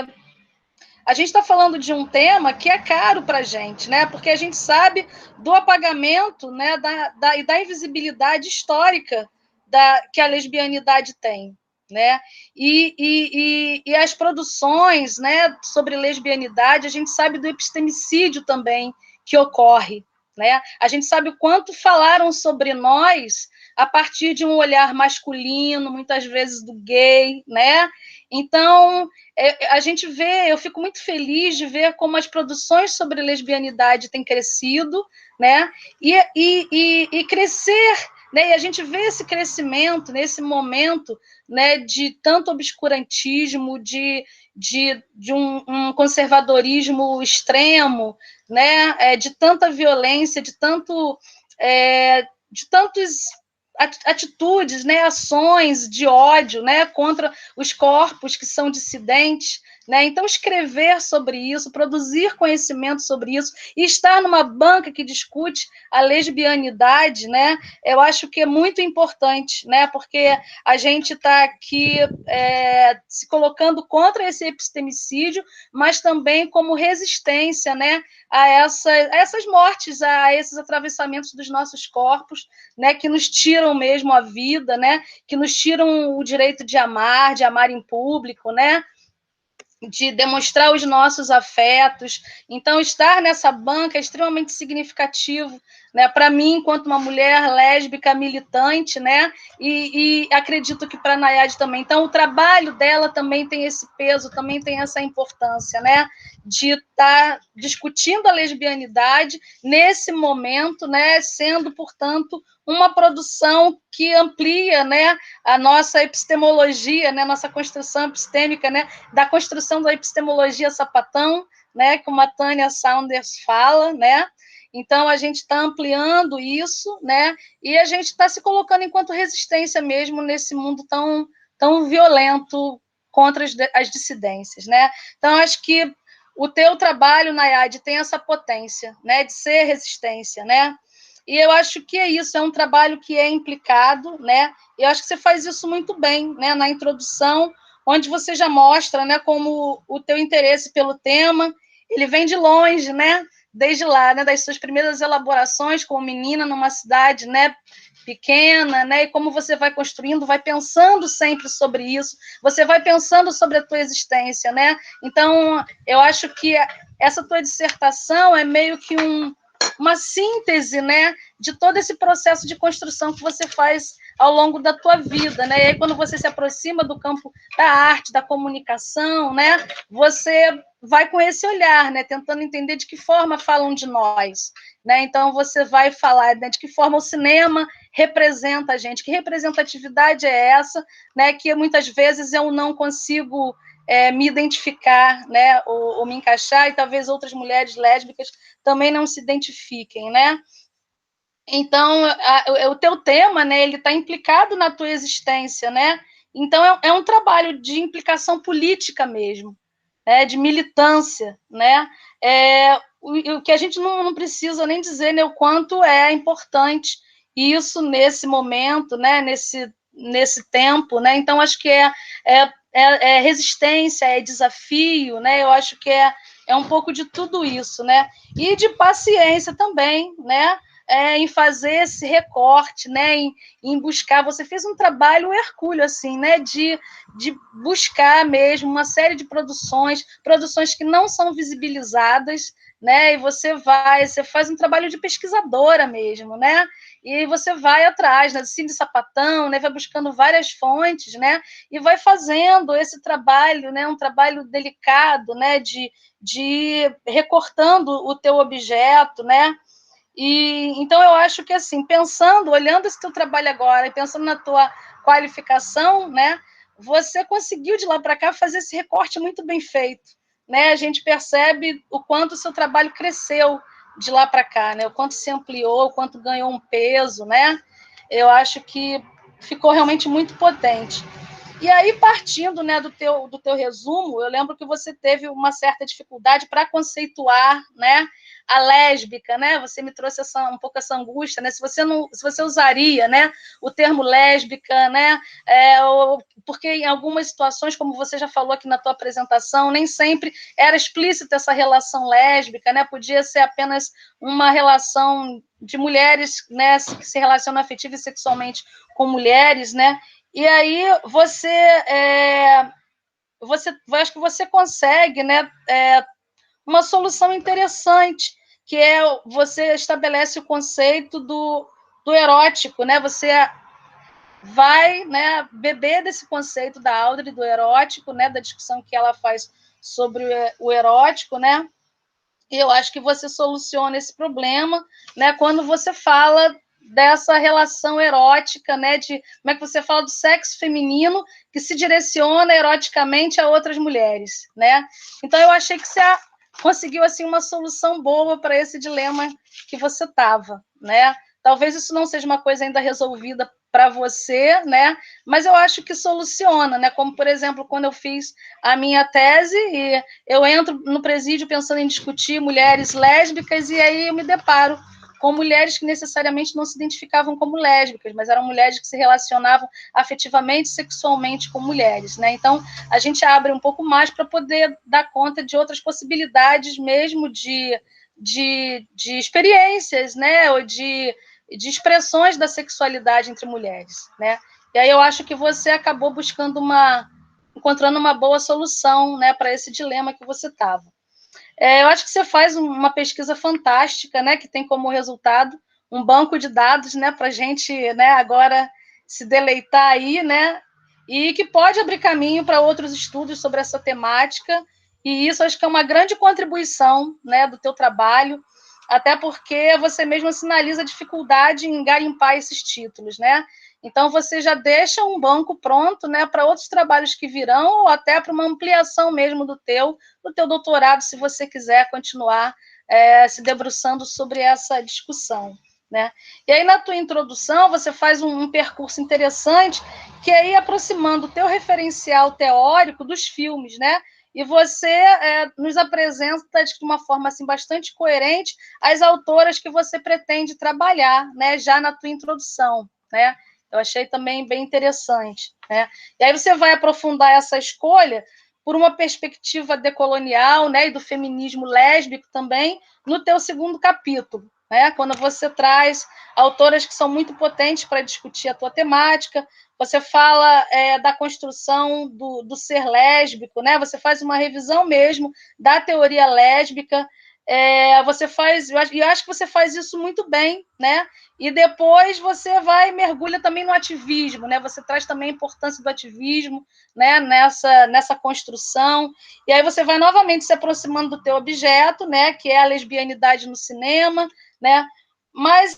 a gente está falando de um tema que é caro para a gente, né? Porque a gente sabe do apagamento, né, da invisibilidade histórica que a lesbianidade tem, né? E as produções, né, sobre lesbianidade, a gente sabe do epistemicídio também que ocorre, né? A gente sabe o quanto falaram sobre nós a partir de um olhar masculino, muitas vezes do gay, né? Então, a gente vê, eu fico muito feliz de ver como as produções sobre lesbianidade têm crescido, né? E crescer, né? E a gente vê esse crescimento nesse momento, né, de tanto obscurantismo, de um conservadorismo extremo, né? De tanta violência, de tantos atitudes, né, ações de ódio, né, contra os corpos que são dissidentes, né? Então, escrever sobre isso, produzir conhecimento sobre isso, e estar numa banca que discute a lesbianidade, né, eu acho que é muito importante, né, porque a gente está aqui se colocando contra esse epistemicídio, mas também como resistência, né, a essas mortes, a esses atravessamentos dos nossos corpos, né, que nos tiram mesmo a vida, né, que nos tiram o direito de amar em público, né, de demonstrar os nossos afetos. Então, estar nessa banca é extremamente significativo, né, para mim, enquanto uma mulher lésbica militante, né, e acredito que para a Nayade também. Então, o trabalho dela também tem esse peso, também tem essa importância, né, de estar discutindo a lesbianidade nesse momento, né, sendo, portanto, uma produção que amplia, né, a nossa epistemologia, né, nossa construção epistêmica, né, da construção da epistemologia sapatão, né, como a Tânia Saunders fala, né? Então, a gente está ampliando isso, né? E a gente está se colocando enquanto resistência mesmo nesse mundo tão violento contra as dissidências, né? Então, acho que o teu trabalho, Nayade, tem essa potência, né, de ser resistência, né? E eu acho que é isso, é um trabalho que é implicado, né? E eu acho que você faz isso muito bem, né? Na introdução, onde você já mostra, né, como o teu interesse pelo tema, ele vem de longe, né? Desde lá, né, das suas primeiras elaborações como menina numa cidade, né, pequena, né, e como você vai construindo, vai pensando sempre sobre isso, você vai pensando sobre a tua existência, né? Então, eu acho que essa tua dissertação é meio que uma síntese, né, de todo esse processo de construção que você faz ao longo da tua vida, né? E aí, quando você se aproxima do campo da arte, da comunicação, né, você vai com esse olhar, né, tentando entender de que forma falam de nós, né? Então, você vai falar, né, de que forma o cinema representa a gente, que representatividade é essa, né, que muitas vezes eu não consigo me identificar, né, ou me encaixar, e talvez outras mulheres lésbicas também não se identifiquem, né? Então, o teu tema, né, ele está implicado na tua existência, né? Então, é um trabalho de implicação política mesmo, né, de militância, né? O que a gente não precisa nem dizer, né, o quanto é importante isso nesse momento, né, nesse tempo, né? Então, acho que é resistência, é desafio, né? Eu acho que é um pouco de tudo isso, né? E de paciência também, né? em fazer esse recorte, né, em buscar. Você fez um trabalho hercúleo, assim, né, de buscar mesmo uma série de produções que não são visibilizadas, né, e você faz um trabalho de pesquisadora mesmo, né, e você vai atrás, né, Cine Sapatão, né, vai buscando várias fontes, né, e vai fazendo esse trabalho, né, um trabalho delicado, né, de recortando o teu objeto, né, e então eu acho que, assim, olhando esse teu trabalho agora e pensando na tua qualificação, né, você conseguiu de lá para cá fazer esse recorte muito bem feito, né? A gente percebe o quanto o seu trabalho cresceu de lá para cá, né? O quanto se ampliou, o quanto ganhou um peso, né? Eu acho que ficou realmente muito potente. E aí, partindo, né, do teu resumo, eu lembro que você teve uma certa dificuldade para conceituar, né, a lésbica, né? Você me trouxe um pouco essa angústia, né? Se você usaria, né, o termo lésbica, né? Porque em algumas situações, como você já falou aqui na tua apresentação, nem sempre era explícita essa relação lésbica, né? Podia ser apenas uma relação de mulheres, né, que se relacionam afetiva e sexualmente com mulheres, né? E aí eu acho que você consegue, né, uma solução interessante, que é você estabelece o conceito do erótico, né? Você vai, né, beber desse conceito da Audre do erótico, né, da discussão que ela faz sobre o erótico, né? E eu acho que você soluciona esse problema, né, quando você fala dessa relação erótica, né, de como é que você fala do sexo feminino que se direciona eroticamente a outras mulheres, né? Então eu achei que você conseguiu assim uma solução boa para esse dilema que você estava, né? Talvez isso não seja uma coisa ainda resolvida para você, né? Mas eu acho que soluciona, né? Como, por exemplo, quando eu fiz a minha tese e eu entro no presídio pensando em discutir mulheres lésbicas e aí eu me deparo com mulheres que necessariamente não se identificavam como lésbicas, mas eram mulheres que se relacionavam afetivamente, sexualmente com mulheres, né? Então, a gente abre um pouco mais para poder dar conta de outras possibilidades mesmo de experiências, né? Ou de expressões da sexualidade entre mulheres, né? E aí eu acho que você acabou encontrando uma boa solução, né, para esse dilema que você estava. Eu acho que você faz uma pesquisa fantástica, né, que tem como resultado um banco de dados, né, para a gente, né, agora se deleitar aí, né, e que pode abrir caminho para outros estudos sobre essa temática, e isso acho que é uma grande contribuição, né, do teu trabalho, até porque você mesmo sinaliza a dificuldade em garimpar esses títulos, né? Então, você já deixa um banco pronto, né, para outros trabalhos que virão, ou até para uma ampliação mesmo do teu doutorado, se você quiser continuar se debruçando sobre essa discussão, né? E aí, na tua introdução, você faz um percurso interessante, que é ir aproximando o teu referencial teórico dos filmes, né? E você nos apresenta de uma forma assim, bastante coerente as autoras que você pretende trabalhar, né, já na tua introdução, né? Eu achei também bem interessante, né? E aí você vai aprofundar essa escolha por uma perspectiva decolonial, né, e do feminismo lésbico também, no teu segundo capítulo, né? Quando você traz autoras que são muito potentes para discutir a tua temática, você fala da construção do ser lésbico, né? Você faz uma revisão mesmo da teoria lésbica, você faz, eu acho que você faz isso muito bem, né? E depois você mergulha também no ativismo, né? Você traz também a importância do ativismo, né? Nessa construção, e aí você vai novamente se aproximando do teu objeto, né? Que é a lesbianidade no cinema, né? Mas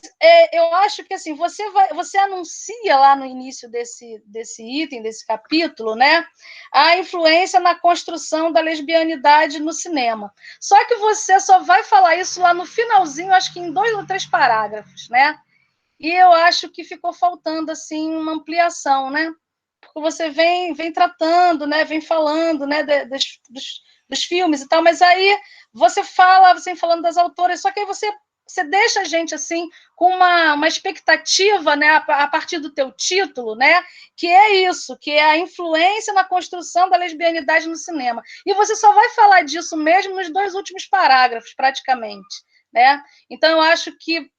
eu acho que assim, você anuncia lá no início desse item, desse capítulo, né, a influência na construção da lesbianidade no cinema. Só que você só vai falar isso lá no finalzinho, acho que em 2 ou 3 parágrafos, né? E eu acho que ficou faltando assim uma ampliação, né? Porque você vem tratando, né, vem falando, né, dos filmes e tal, mas aí você vem falando das autoras, só que aí você deixa a gente assim com uma expectativa, né, a partir do teu título, né, que é isso, que é a influência na construção da lesbianidade no cinema. E você só vai falar disso mesmo nos 2 últimos parágrafos, praticamente, né? Então eu acho que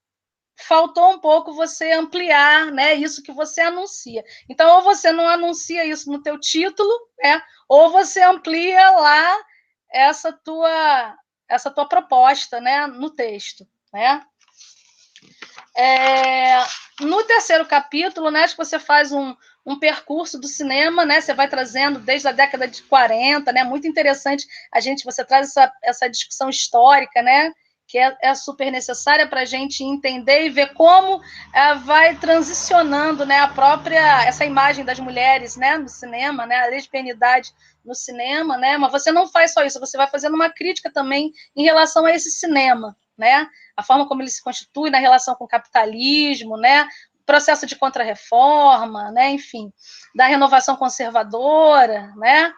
faltou um pouco você ampliar, né, isso que você anuncia. Então, ou você não anuncia isso no teu título, né, ou você amplia lá essa tua proposta, né, no texto, né? No terceiro capítulo, né, acho que você faz um percurso do cinema, né? Você vai trazendo desde a década de 40, né? Muito interessante você traz essa discussão histórica, né? Que é super necessária para a gente entender e ver como vai transicionando, né, essa imagem das mulheres, né, no cinema, né, a lesbianidade no cinema, né? Mas você não faz só isso, você vai fazendo uma crítica também em relação a esse cinema, né? A forma como ele se constitui na relação com o capitalismo, né? Processo de contrarreforma, né? Enfim, da renovação conservadora, né?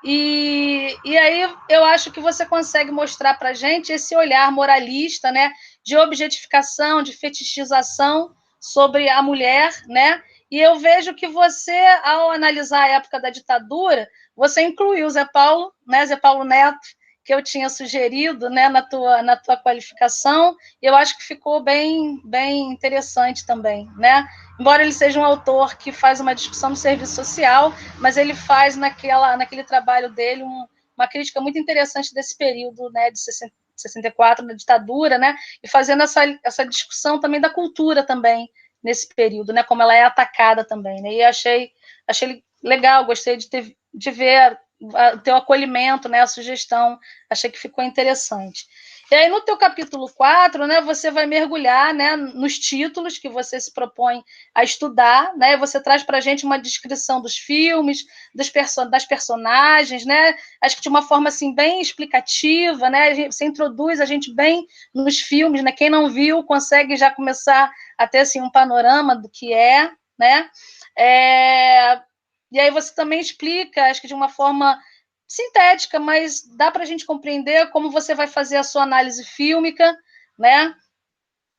E aí eu acho que você consegue mostrar para a gente esse olhar moralista, né? De objetificação, de fetichização sobre a mulher, né? E eu vejo que você, ao analisar a época da ditadura, você incluiu Zé Paulo, né? Zé Paulo Neto, que eu tinha sugerido, né, na tua qualificação, e eu acho que ficou bem interessante também, né? Embora ele seja um autor que faz uma discussão no serviço social, mas ele faz naquele trabalho dele uma crítica muito interessante desse período, né, de 64, na ditadura, né, e fazendo essa discussão também da cultura também, nesse período, né, como ela é atacada também, né, e achei legal, gostei de ver o teu acolhimento, né, a sugestão, achei que ficou interessante. E aí, no teu capítulo 4, né, você vai mergulhar, né, nos títulos que você se propõe a estudar, né, você traz para a gente uma descrição dos filmes, das personagens, né, acho que de uma forma, assim, bem explicativa, né, você introduz a gente bem nos filmes, né, quem não viu consegue já começar a ter, assim, um panorama do que é, né, e aí você também explica, acho que de uma forma sintética, mas dá para a gente compreender como você vai fazer a sua análise fílmica, né?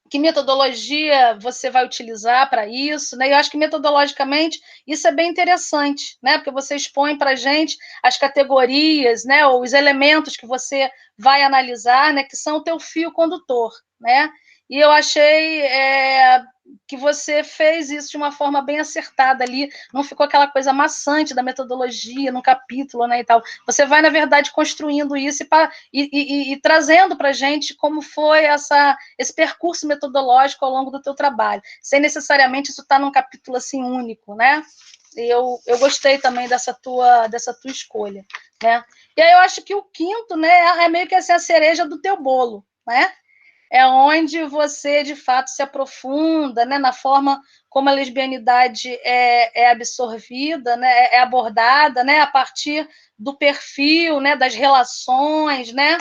Que metodologia você vai utilizar para isso, né? Eu acho que metodologicamente isso é bem interessante, né? Porque você expõe para a gente as categorias, né? Ou os elementos que você vai analisar, né? Que são o teu fio condutor, né? E eu achei que você fez isso de uma forma bem acertada ali, não ficou aquela coisa maçante da metodologia no capítulo, né, e tal. Você vai, na verdade, construindo isso e trazendo para a gente como foi esse percurso metodológico ao longo do teu trabalho, sem necessariamente isso estar num capítulo assim único, né? E eu gostei também dessa tua escolha, né? E aí eu acho que o quinto, né, é meio que assim, a cereja do teu bolo, né? É onde você, de fato, se aprofunda, né, na forma como a lesbianidade é absorvida, né, é abordada, né, a partir do perfil, né, das relações, né?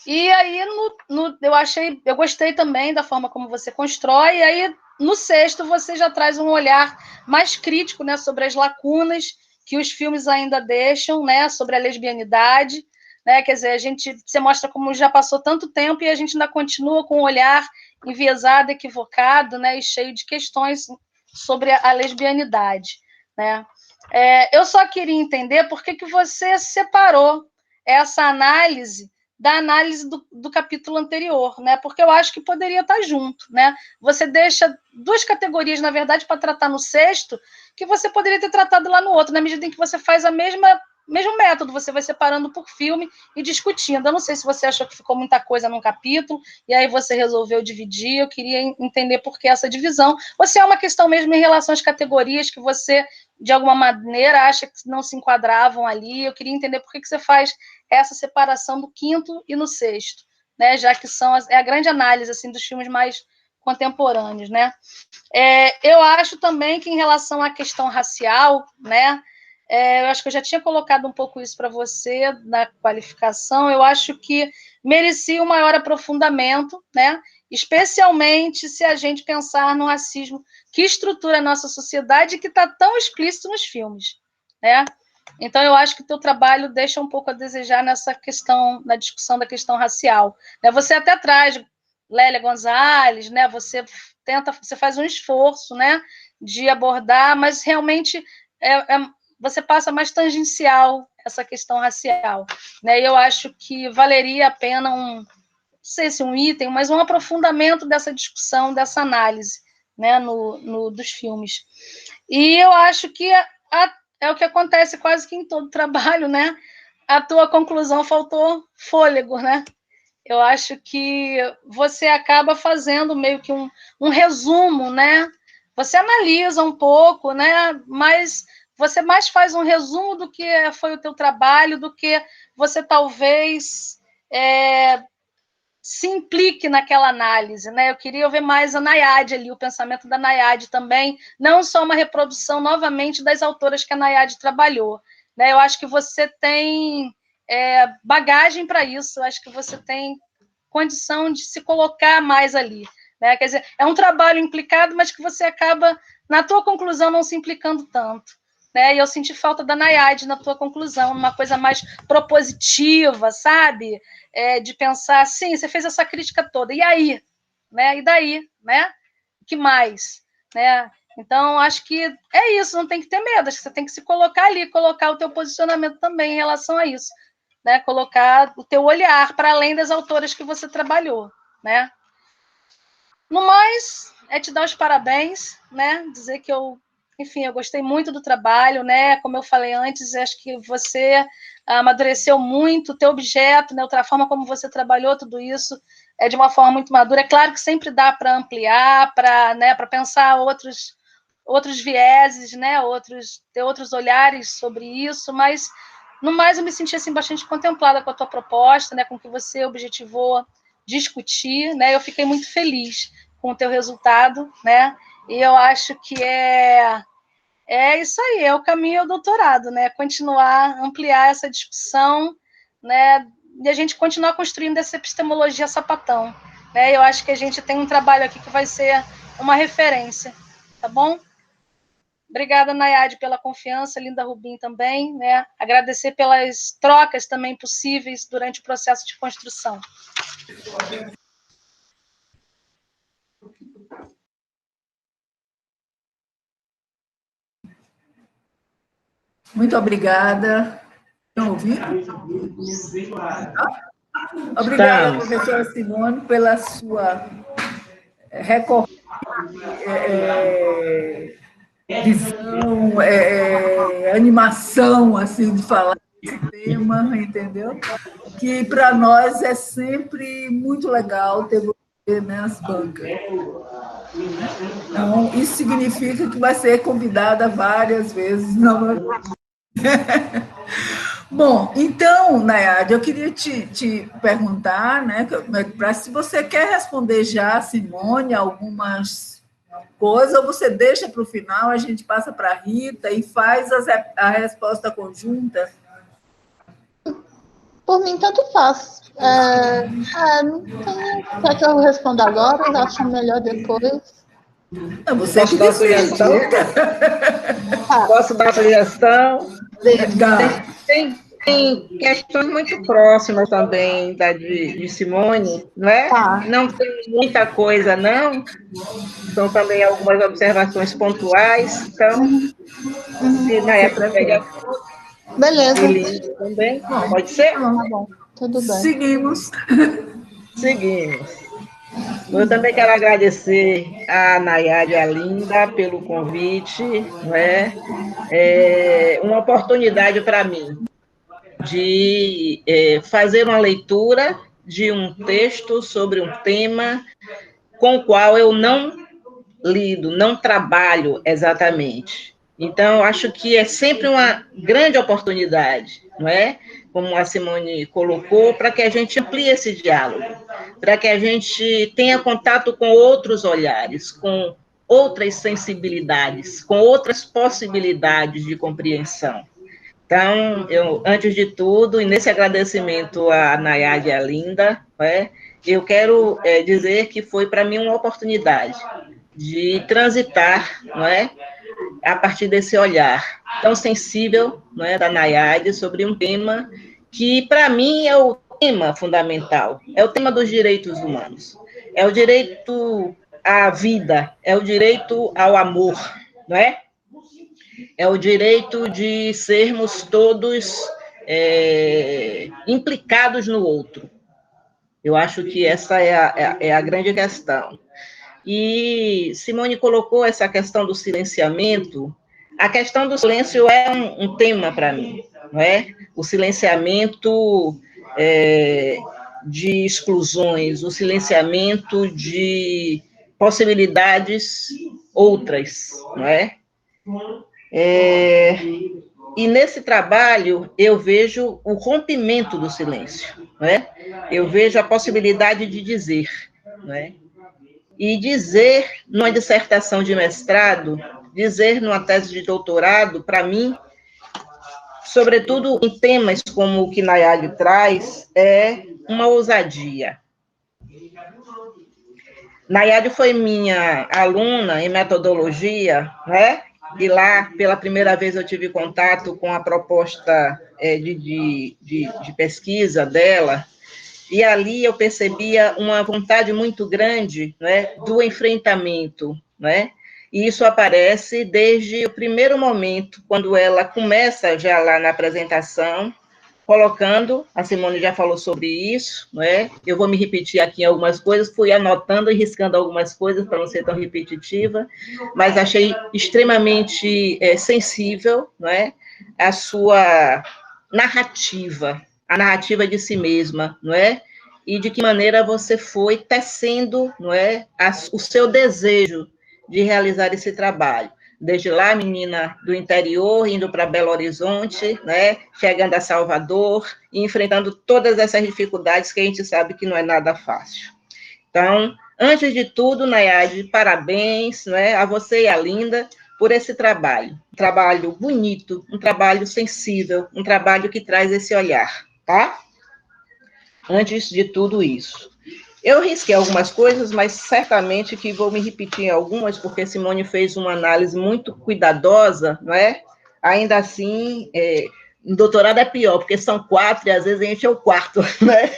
E aí, eu gostei também da forma como você constrói, e aí, no sexto, você já traz um olhar mais crítico, né, sobre as lacunas que os filmes ainda deixam, né, sobre a lesbianidade, né, quer dizer, você mostra como já passou tanto tempo e a gente ainda continua com um olhar enviesado, equivocado, né, e cheio de questões sobre a lesbianidade, né. Eu só queria entender por que você separou essa análise da análise do capítulo anterior, né? Porque eu acho que poderia estar junto, né? Você deixa duas categorias, na verdade, para tratar no sexto, que você poderia ter tratado lá no outro, na medida em que você faz mesmo método, você vai separando por filme e discutindo. Eu não sei se você achou que ficou muita coisa num capítulo, e aí você resolveu dividir, eu queria entender por que essa divisão. Ou se é uma questão mesmo em relação às categorias que você, de alguma maneira, acha que não se enquadravam ali, eu queria entender por que você faz essa separação do quinto e no sexto, né? Já que é a grande análise assim, dos filmes mais contemporâneos, né? Eu acho também que em relação à questão racial, né? Eu acho que eu já tinha colocado um pouco isso para você na qualificação, eu acho que merecia um maior aprofundamento, né? Especialmente se a gente pensar no racismo que estrutura a nossa sociedade e que está tão explícito nos filmes, né? Então, eu acho que o teu trabalho deixa um pouco a desejar nessa questão, na discussão da questão racial. Você até traz Lélia Gonzalez, né? Você faz um esforço, né, de abordar, mas realmente você passa mais tangencial essa questão racial, né? E eu acho que valeria a pena sei se um item, mas um aprofundamento dessa discussão, dessa análise, né, dos filmes. E eu acho que é o que acontece quase que em todo trabalho, né? A tua conclusão faltou fôlego, né? Eu acho que você acaba fazendo meio que um resumo, né? Você analisa um pouco, né? Mas você mais faz um resumo do que foi o teu trabalho, do que você talvez se implique naquela análise, né? Eu queria ver mais a Nayade ali, o pensamento da Nayade também, não só uma reprodução novamente das autoras que a Nayade trabalhou, né? Eu acho que você tem bagagem para isso, eu acho que você tem condição de se colocar mais ali, né? Quer dizer, é um trabalho implicado, mas que você acaba, na tua conclusão, não se implicando tanto. Né? E eu senti falta da Nayade na tua conclusão, uma coisa mais propositiva, sabe? De pensar, sim, você fez essa crítica toda, e aí? Né? E daí? Né? O que mais? Né? Então, acho que é isso, não tem que ter medo, acho que você tem que se colocar ali, colocar o teu posicionamento também em relação a isso, né? Colocar o teu olhar para além das autoras que você trabalhou, né? No mais, te dar os parabéns, né? Dizer que enfim, eu gostei muito do trabalho, né? Como eu falei antes, acho que você amadureceu muito o teu objeto, né? A forma como você trabalhou tudo isso de uma forma muito madura. É claro que sempre dá para ampliar, para pensar outros vieses, né? Ter outros olhares sobre isso, mas no mais eu me senti assim bastante contemplada com a tua proposta, né? Com o que você objetivou discutir, né? Eu fiquei muito feliz com o teu resultado, né? E eu acho que isso aí, é o caminho ao doutorado, né? Continuar, ampliar essa discussão, né? E a gente continuar construindo essa epistemologia sapatão, né? Eu acho que a gente tem um trabalho aqui que vai ser uma referência, tá bom? Obrigada, Nayade, pela confiança, Linda Rubim também, né? Agradecer pelas trocas também possíveis durante o processo de construção. Muito obrigada. Estão ouvindo? Obrigada, professora Simone, pela sua visão, animação assim, de falar desse tema, entendeu? Que para nós é sempre muito legal ter você nas bancas. Então, isso significa que vai ser convidada várias vezes novamente. Bom, então, Nayade, eu queria te perguntar, né, se você quer responder já, Simone, algumas coisas, ou você deixa para o final, a gente passa para a Rita e faz a resposta conjunta. Por mim, tanto faz. Não tem... Quer que eu responda agora? Eu acho melhor depois. Você que decide. Posso dar sugestão? Tem questões muito próximas também da de Simone, não é? Tá. Não tem muita coisa, não. São também algumas observações pontuais. Então, se na época pegar Beleza. também, pode ser? Tá bom, tudo bem. Seguimos. Eu também quero agradecer a Nayade e a Linda pelo convite, não é? É uma oportunidade para mim de fazer uma leitura de um texto sobre um tema com o qual eu não lido, não trabalho exatamente. Então, acho que é sempre uma grande oportunidade, não é? Como a Simone colocou, para que a gente amplie esse diálogo, para que a gente tenha contato com outros olhares, com outras sensibilidades, com outras possibilidades de compreensão. Então, antes de tudo, e nesse agradecimento à Nayade e à Linda, eu quero dizer que foi para mim uma oportunidade de transitar, não é, a partir desse olhar tão sensível, não é, da Nayade sobre um tema que, para mim, é o tema fundamental, é o tema dos direitos humanos, é o direito à vida, é o direito ao amor, não é? É o direito de sermos todos implicados no outro. Eu acho que essa é a grande questão. E Simone colocou essa questão do silenciamento. A questão do silêncio é um tema para mim, não é? O silenciamento de exclusões, o silenciamento de possibilidades outras, não é? E nesse trabalho eu vejo o rompimento do silêncio, não é? Eu vejo a possibilidade de dizer, não é? E dizer numa dissertação de mestrado, dizer numa tese de doutorado, para mim, sobretudo em temas como o que Nayade traz, é uma ousadia. Nayade foi minha aluna em metodologia, né? E lá, pela primeira vez, eu tive contato com a proposta de pesquisa dela, e ali eu percebia uma vontade muito grande, né, do enfrentamento, né? E isso aparece desde o primeiro momento, quando ela começa já lá na apresentação, colocando, a Simone já falou sobre isso, não é? Eu vou me repetir aqui em algumas coisas, fui anotando e riscando algumas coisas para não ser tão repetitiva, mas achei extremamente sensível, não é? A sua narrativa, a narrativa de si mesma, não é? E de que maneira você foi tecendo, não é, o seu desejo de realizar esse trabalho. Desde lá, menina do interior, indo para Belo Horizonte, né, chegando a Salvador, e enfrentando todas essas dificuldades que a gente sabe que não é nada fácil. Então, antes de tudo, Nayade, parabéns, né, a você e a Linda por esse trabalho. Um trabalho bonito, um trabalho sensível, um trabalho que traz esse olhar, tá? Antes de tudo isso. Eu risquei algumas coisas, mas certamente que vou me repetir em algumas, porque Simone fez uma análise muito cuidadosa, não é? Ainda assim, em doutorado é pior, porque são 4 e às vezes a gente é o quarto, né?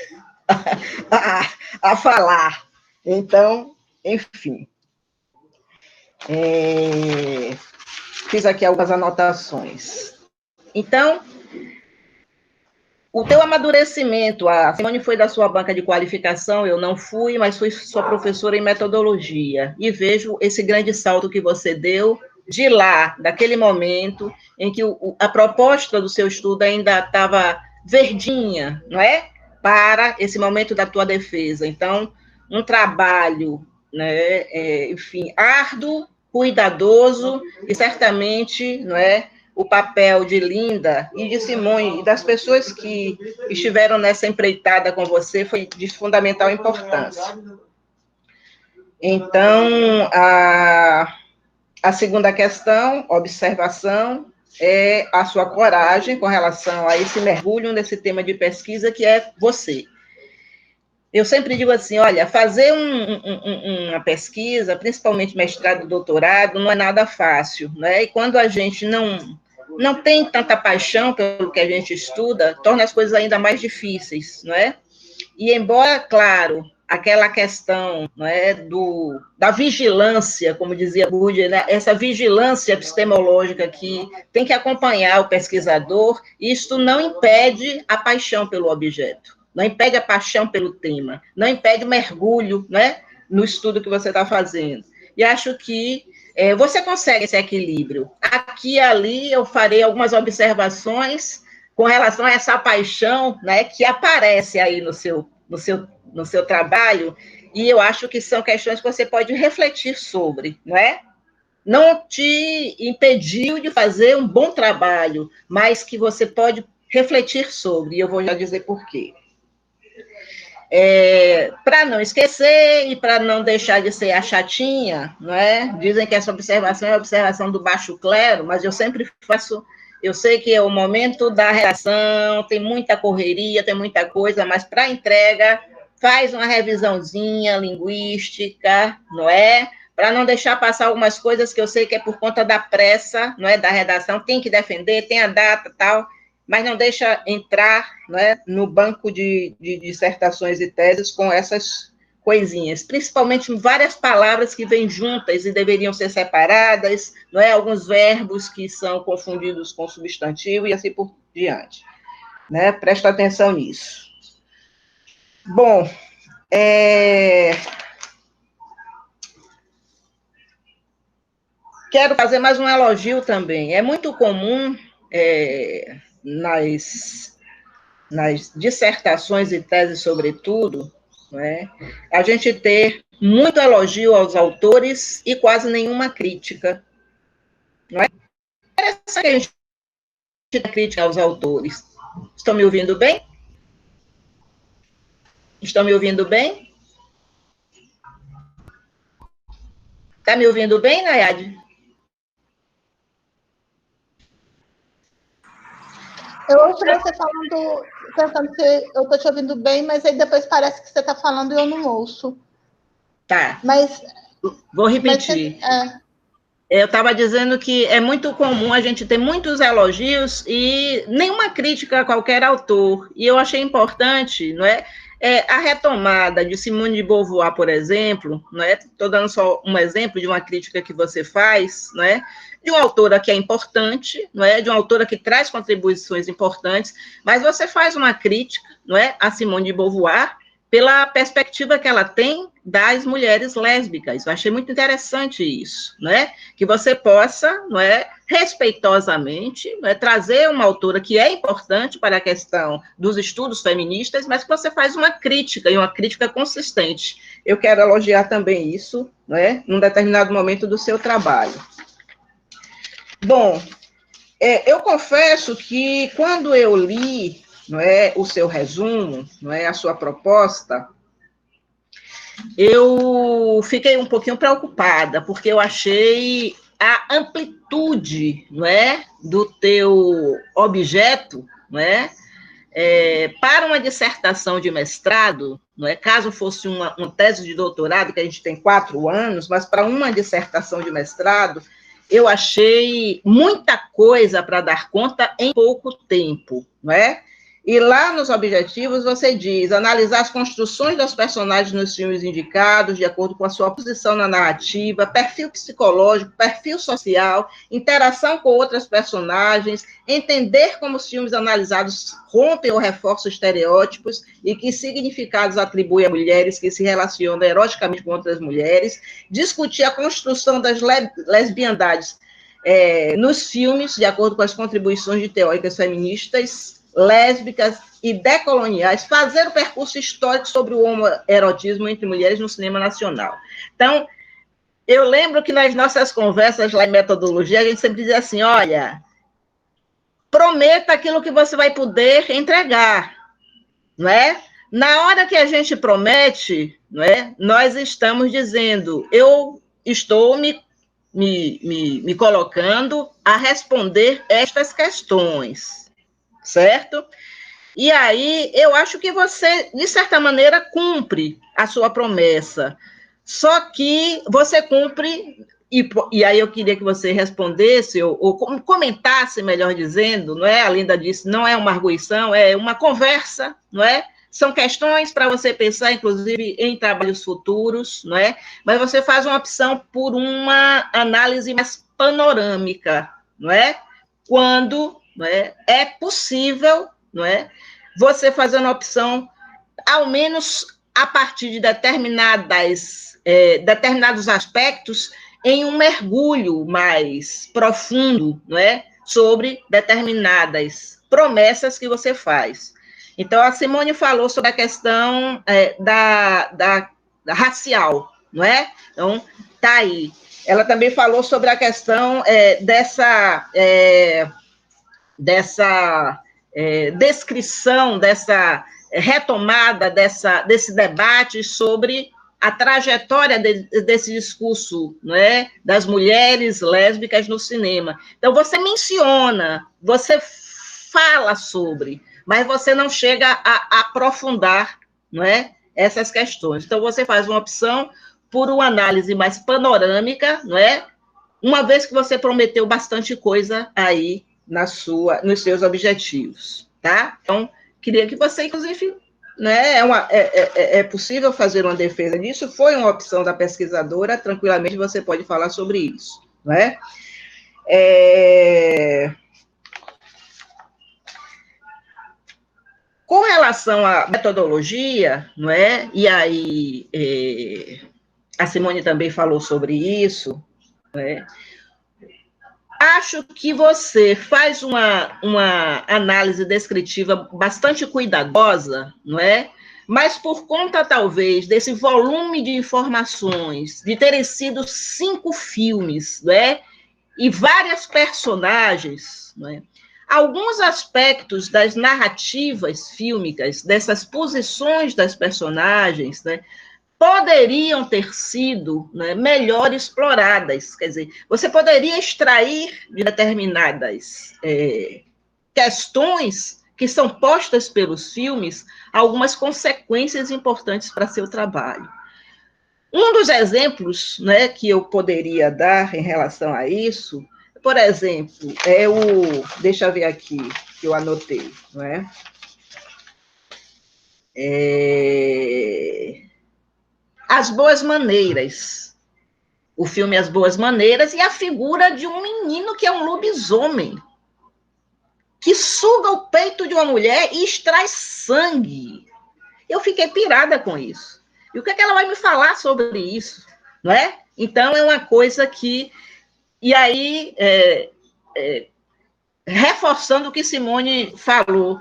a falar. Então, enfim. Fiz aqui algumas anotações. Então, o teu amadurecimento, a Simone foi da sua banca de qualificação, eu não fui, mas fui sua professora em metodologia, e vejo esse grande salto que você deu de lá, daquele momento em que a proposta do seu estudo ainda estava verdinha, não é? Para esse momento da tua defesa. Então, um trabalho, né, enfim, árduo, cuidadoso, e certamente, não é? O papel de Linda e de Simone e das pessoas que estiveram nessa empreitada com você foi de fundamental importância. Então, a segunda questão, observação, é a sua coragem com relação a esse mergulho nesse tema de pesquisa que é você. Eu sempre digo assim, olha, fazer uma pesquisa, principalmente mestrado e doutorado, não é nada fácil, né? E quando a gente não tem tanta paixão pelo que a gente estuda, torna as coisas ainda mais difíceis, não é? E embora, claro, aquela questão, não é, da vigilância, como dizia Bourdieu, né, essa vigilância epistemológica que tem que acompanhar o pesquisador, isto não impede a paixão pelo objeto, não impede a paixão pelo tema, não impede o mergulho, né, no estudo que você está fazendo. E acho que você consegue esse equilíbrio. Aqui e ali eu farei algumas observações com relação a essa paixão, né, que aparece aí no seu trabalho, e eu acho que são questões que você pode refletir sobre, não é? Não te impediu de fazer um bom trabalho, mas que você pode refletir sobre, e eu vou já dizer por quê. Para não esquecer e para não deixar de ser a chatinha, não é? Dizem que essa observação é a observação do baixo clero, mas eu sempre faço. Eu sei que é o momento da redação, tem muita correria, tem muita coisa, mas para entrega, faz uma revisãozinha linguística, não é? Para não deixar passar algumas coisas que eu sei que é por conta da pressa, não é? Da redação, tem que defender, tem a data e tal, mas não deixa entrar, né, no banco de dissertações e teses com essas coisinhas, principalmente várias palavras que vêm juntas e deveriam ser separadas, não é? Alguns verbos que são confundidos com substantivo e assim por diante, né? Presta atenção nisso. Bom, Quero fazer mais um elogio também. É muito comum nas dissertações e teses, sobretudo, né, a gente ter muito elogio aos autores e quase nenhuma crítica. Não é? Essa que a gente crítica aos autores. Estão me ouvindo bem? Estão me ouvindo bem? Está me ouvindo bem, Nayade? Eu ouço você falando, pensando que eu estou te ouvindo bem, mas aí depois parece que você está falando e eu não ouço. Tá. Mas, vou repetir. Eu estava dizendo que é muito comum a gente ter muitos elogios e nenhuma crítica a qualquer autor. E eu achei importante, não é? A retomada de Simone de Beauvoir, por exemplo, não é? Estou dando só um exemplo de uma crítica que você faz, não é? De uma autora que é importante, não é? De uma autora que traz contribuições importantes, mas você faz uma crítica, não é? A Simone de Beauvoir pela perspectiva que ela tem das mulheres lésbicas. Eu achei muito interessante isso, né? Que você possa, não é, respeitosamente, não é, trazer uma autora que é importante para a questão dos estudos feministas, mas que você faz uma crítica, e uma crítica consistente. Eu quero elogiar também isso, não é, num determinado momento do seu trabalho. Bom, eu confesso que quando eu li, não é, o seu resumo, não é, a sua proposta, eu fiquei um pouquinho preocupada, porque eu achei a amplitude, não é, do teu objeto, não é, para uma dissertação de mestrado, não é, caso fosse uma tese de doutorado, que a gente tem 4 anos, mas para uma dissertação de mestrado, eu achei muita coisa para dar conta em pouco tempo, não é? E lá nos objetivos você diz, analisar as construções dos personagens nos filmes indicados, de acordo com a sua posição na narrativa, perfil psicológico, perfil social, interação com outras personagens, entender como os filmes analisados rompem ou reforçam estereótipos e que significados atribuem a mulheres que se relacionam eroticamente com outras mulheres, discutir a construção das lesbiandades nos filmes, de acordo com as contribuições de teóricas feministas, lésbicas e decoloniais, fazer o percurso histórico sobre o homoerotismo entre mulheres no cinema nacional. Então, eu lembro que nas nossas conversas lá em metodologia, a gente sempre dizia assim, olha, prometa aquilo que você vai poder entregar, não é? Na hora que a gente promete, não é? Nós estamos dizendo, eu estou me colocando a responder estas questões, certo? E aí, eu acho que você, de certa maneira, cumpre a sua promessa. Só que você cumpre, e aí eu queria que você respondesse, ou comentasse, melhor dizendo, não é? A Linda disse, não é uma arguição, é uma conversa, não é? São questões para você pensar, inclusive, em trabalhos futuros, não é? Mas você faz uma opção por uma análise mais panorâmica, não é? Quando, não é possível, não é, você fazer uma opção, ao menos a partir de determinados aspectos, em um mergulho mais profundo, não é, sobre determinadas promessas que você faz. Então, a Simone falou sobre a questão da racial, não é? Então, está aí. Ela também falou sobre a questão dessa descrição, dessa retomada desse debate sobre a trajetória desse discurso, não é, das mulheres lésbicas no cinema. Então, você menciona, você fala sobre, mas você não chega a aprofundar, não é, essas questões. Então, você faz uma opção por uma análise mais panorâmica, não é? Uma vez que você prometeu bastante coisa aí nos seus objetivos, tá? Então, queria que você, inclusive, né, é possível fazer uma defesa disso, foi uma opção da pesquisadora, tranquilamente você pode falar sobre isso, não é? Com relação à metodologia, não é? E aí a Simone também falou sobre isso, não é? Acho que você faz uma análise descritiva bastante cuidadosa, não é? Mas por conta, talvez, desse volume de informações, de terem sido 5 filmes, não é? E várias personagens, não é? Alguns aspectos das narrativas fílmicas, dessas posições das personagens, né, poderiam ter sido, né, melhor exploradas. Quer dizer, você poderia extrair de determinadas questões que são postas pelos filmes algumas consequências importantes para seu trabalho. Um dos exemplos, né, que eu poderia dar em relação a isso, por exemplo, deixa eu ver aqui, que eu anotei, não é? As Boas Maneiras. O filme As Boas Maneiras e a figura de um menino que é um lobisomem, que suga o peito de uma mulher e extrai sangue. Eu fiquei pirada com isso. E o que é que ela vai me falar sobre isso? Não é? Então, é uma coisa que... E aí, reforçando o que Simone falou,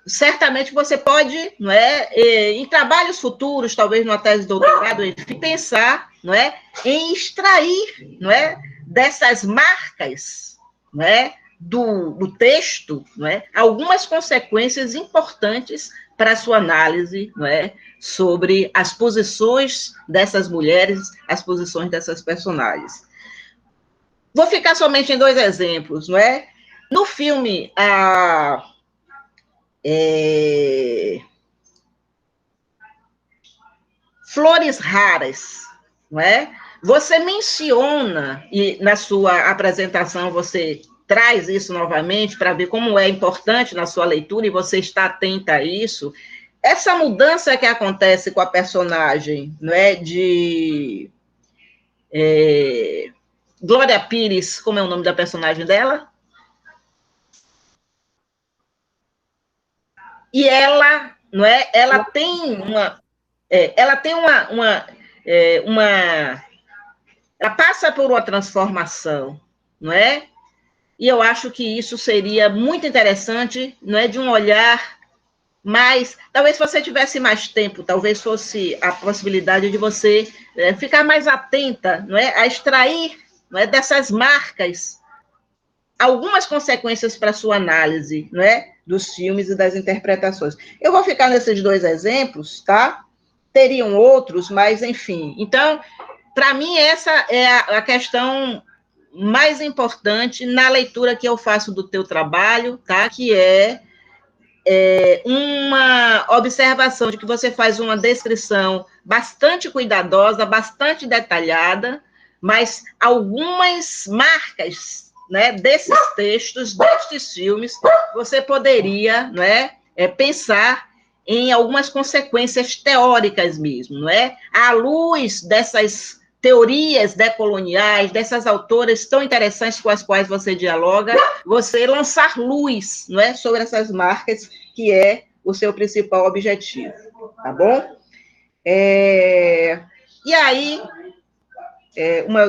certamente você pode, não é, em trabalhos futuros, talvez numa tese de doutorado, pensar, não é, em extrair, não é, dessas marcas, não é, do texto, não é, algumas consequências importantes para a sua análise, não é, sobre as posições dessas mulheres, as posições dessas personagens. Vou ficar somente em 2 exemplos, não é? No filme Flores Raras, não é? Você menciona, e na sua apresentação você traz isso novamente para ver como é importante na sua leitura, e você está atenta a isso, essa mudança que acontece com a personagem, não é, de Glória Pires, como é o nome da personagem dela? E ela, não é? Ela tem ela passa por uma transformação, não é? E eu acho que isso seria muito interessante, não é, de um olhar mais, talvez se você tivesse mais tempo, talvez fosse a possibilidade de você ficar mais atenta, não é, a extrair, não é, dessas marcas algumas consequências para a sua análise, não é, dos filmes e das interpretações. Eu vou ficar nesses 2 exemplos, tá? Teriam outros, mas enfim. Então, para mim, essa é a questão mais importante na leitura que eu faço do teu trabalho, tá? Que é uma observação de que você faz uma descrição bastante cuidadosa, bastante detalhada, mas algumas marcas, né, desses textos, destes filmes, você poderia, não é, pensar em algumas consequências teóricas mesmo, não é? À luz dessas teorias decoloniais, dessas autoras tão interessantes com as quais você dialoga, você lançar luz, não é, sobre essas marcas, que é o seu principal objetivo, tá bom? E aí,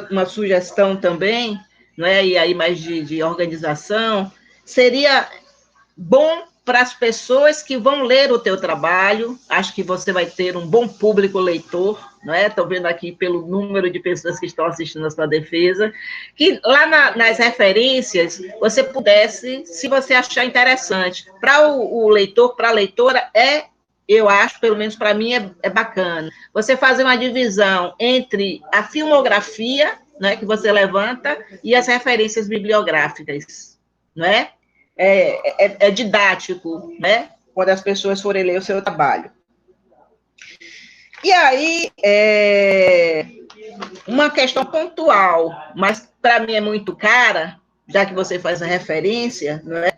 uma sugestão também, não é, e aí mais de organização, seria bom para as pessoas que vão ler o teu trabalho, acho que você vai ter um bom público leitor, não é? Estou vendo aqui pelo número de pessoas que estão assistindo a sua defesa, que lá nas referências você pudesse, se você achar interessante, para o leitor, para a leitora, eu acho, pelo menos para mim, é bacana. Você fazer uma divisão entre a filmografia, né, que você levanta, e as referências bibliográficas, não é? É didático, né? Quando as pessoas forem ler o seu trabalho. E aí, uma questão pontual, mas para mim é muito cara, já que você faz a referência, não é?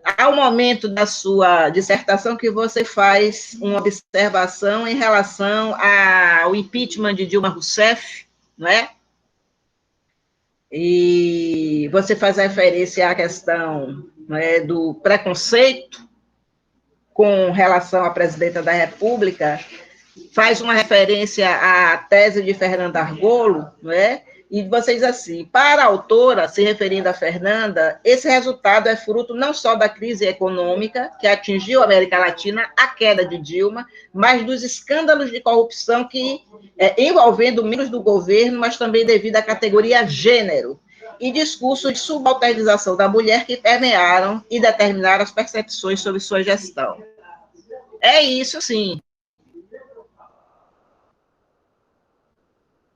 Há um momento da sua dissertação que você faz uma observação em relação ao impeachment de Dilma Rousseff, não é? E você faz referência à questão, não é, do preconceito, com relação à presidenta da República, faz uma referência à tese de Fernanda Argolo, não é? E você diz assim, para a autora, se referindo a Fernanda, esse resultado é fruto não só da crise econômica que atingiu a América Latina, a queda de Dilma, mas dos escândalos de corrupção que envolvendo membros do governo, mas também devido à categoria gênero, e discursos de subalternização da mulher que permearam e determinaram as percepções sobre sua gestão. É isso, sim.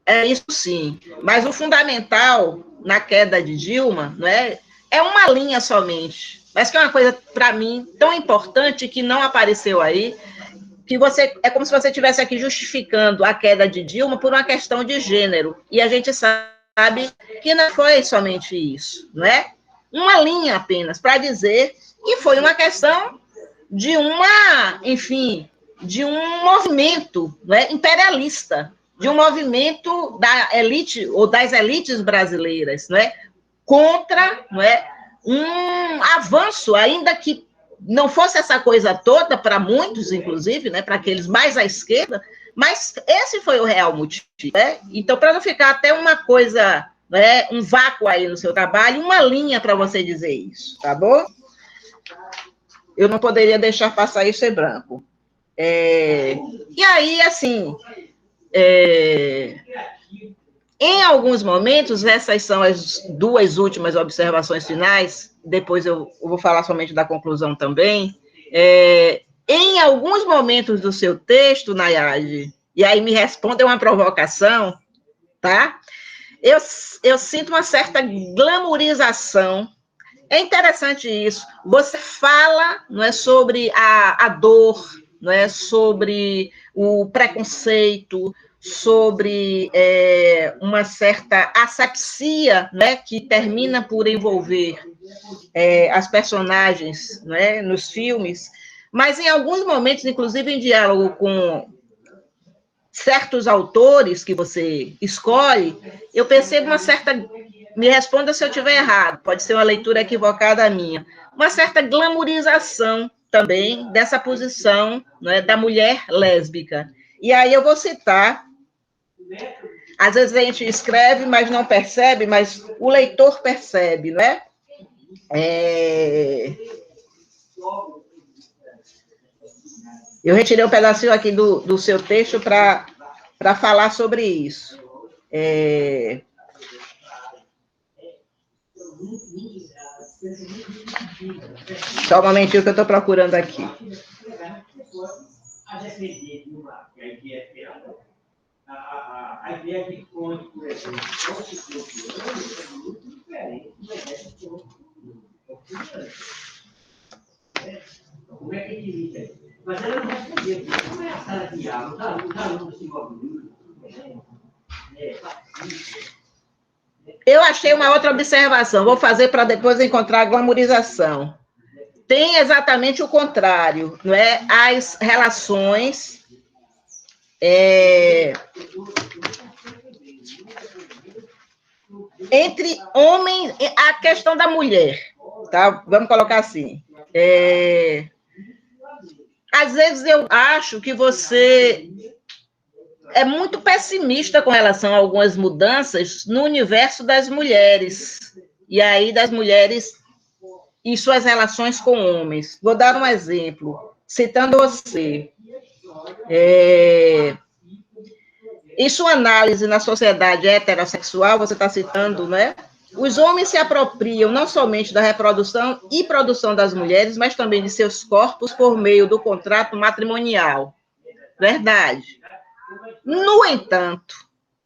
É isso sim, mas o fundamental na queda de Dilma, não é uma linha somente, mas que é uma coisa, para mim, tão importante que não apareceu aí, que é como se você estivesse aqui justificando a queda de Dilma por uma questão de gênero, e a gente sabe que não foi somente isso, não é? Uma linha apenas, para dizer que foi uma questão de enfim, de um movimento, não é, imperialista, de um movimento da elite ou das elites brasileiras, não é, contra, não é, um avanço, ainda que não fosse essa coisa toda para muitos, inclusive, né, para aqueles mais à esquerda, mas esse foi o real motivo, né? Então, para não ficar até uma coisa, né, um vácuo aí no seu trabalho, uma linha para você dizer isso, tá bom? Eu não poderia deixar passar isso em branco. E aí, assim, em alguns momentos, essas são as duas últimas observações finais, depois eu vou falar somente da conclusão também. Em alguns momentos do seu texto, Nayade, e aí me responda, é uma provocação, tá? Eu sinto uma certa glamourização. É interessante isso. Você fala, não é, sobre a dor, não é, sobre o preconceito, sobre uma certa asepsia, né, que termina por envolver as personagens, né, nos filmes, mas em alguns momentos, inclusive em diálogo com certos autores que você escolhe, eu percebo uma certa... Me responda se eu estiver errado, pode ser uma leitura equivocada minha. Uma certa glamourização também dessa posição, né, da mulher lésbica. E aí eu vou citar, às vezes a gente escreve, mas não percebe, mas o leitor percebe, não é? Eu retirei um pedacinho aqui do seu texto para falar sobre isso. Só um momentinho que eu estou procurando aqui. Mas ela não respondeu. Como é a sala de aula? Os alunos se envolvem. Eu achei uma outra observação, vou fazer para depois encontrar a glamorização. Tem exatamente o contrário, não é? As relações entre homens, a questão da mulher, tá? Vamos colocar assim. Às vezes eu acho que você é muito pessimista com relação a algumas mudanças no universo das mulheres, e aí das mulheres e suas relações com homens. Vou dar um exemplo, citando você. Em sua análise na sociedade heterossexual, você está citando, né? Os homens se apropriam não somente da reprodução e produção das mulheres, mas também de seus corpos por meio do contrato matrimonial. Verdade. No entanto,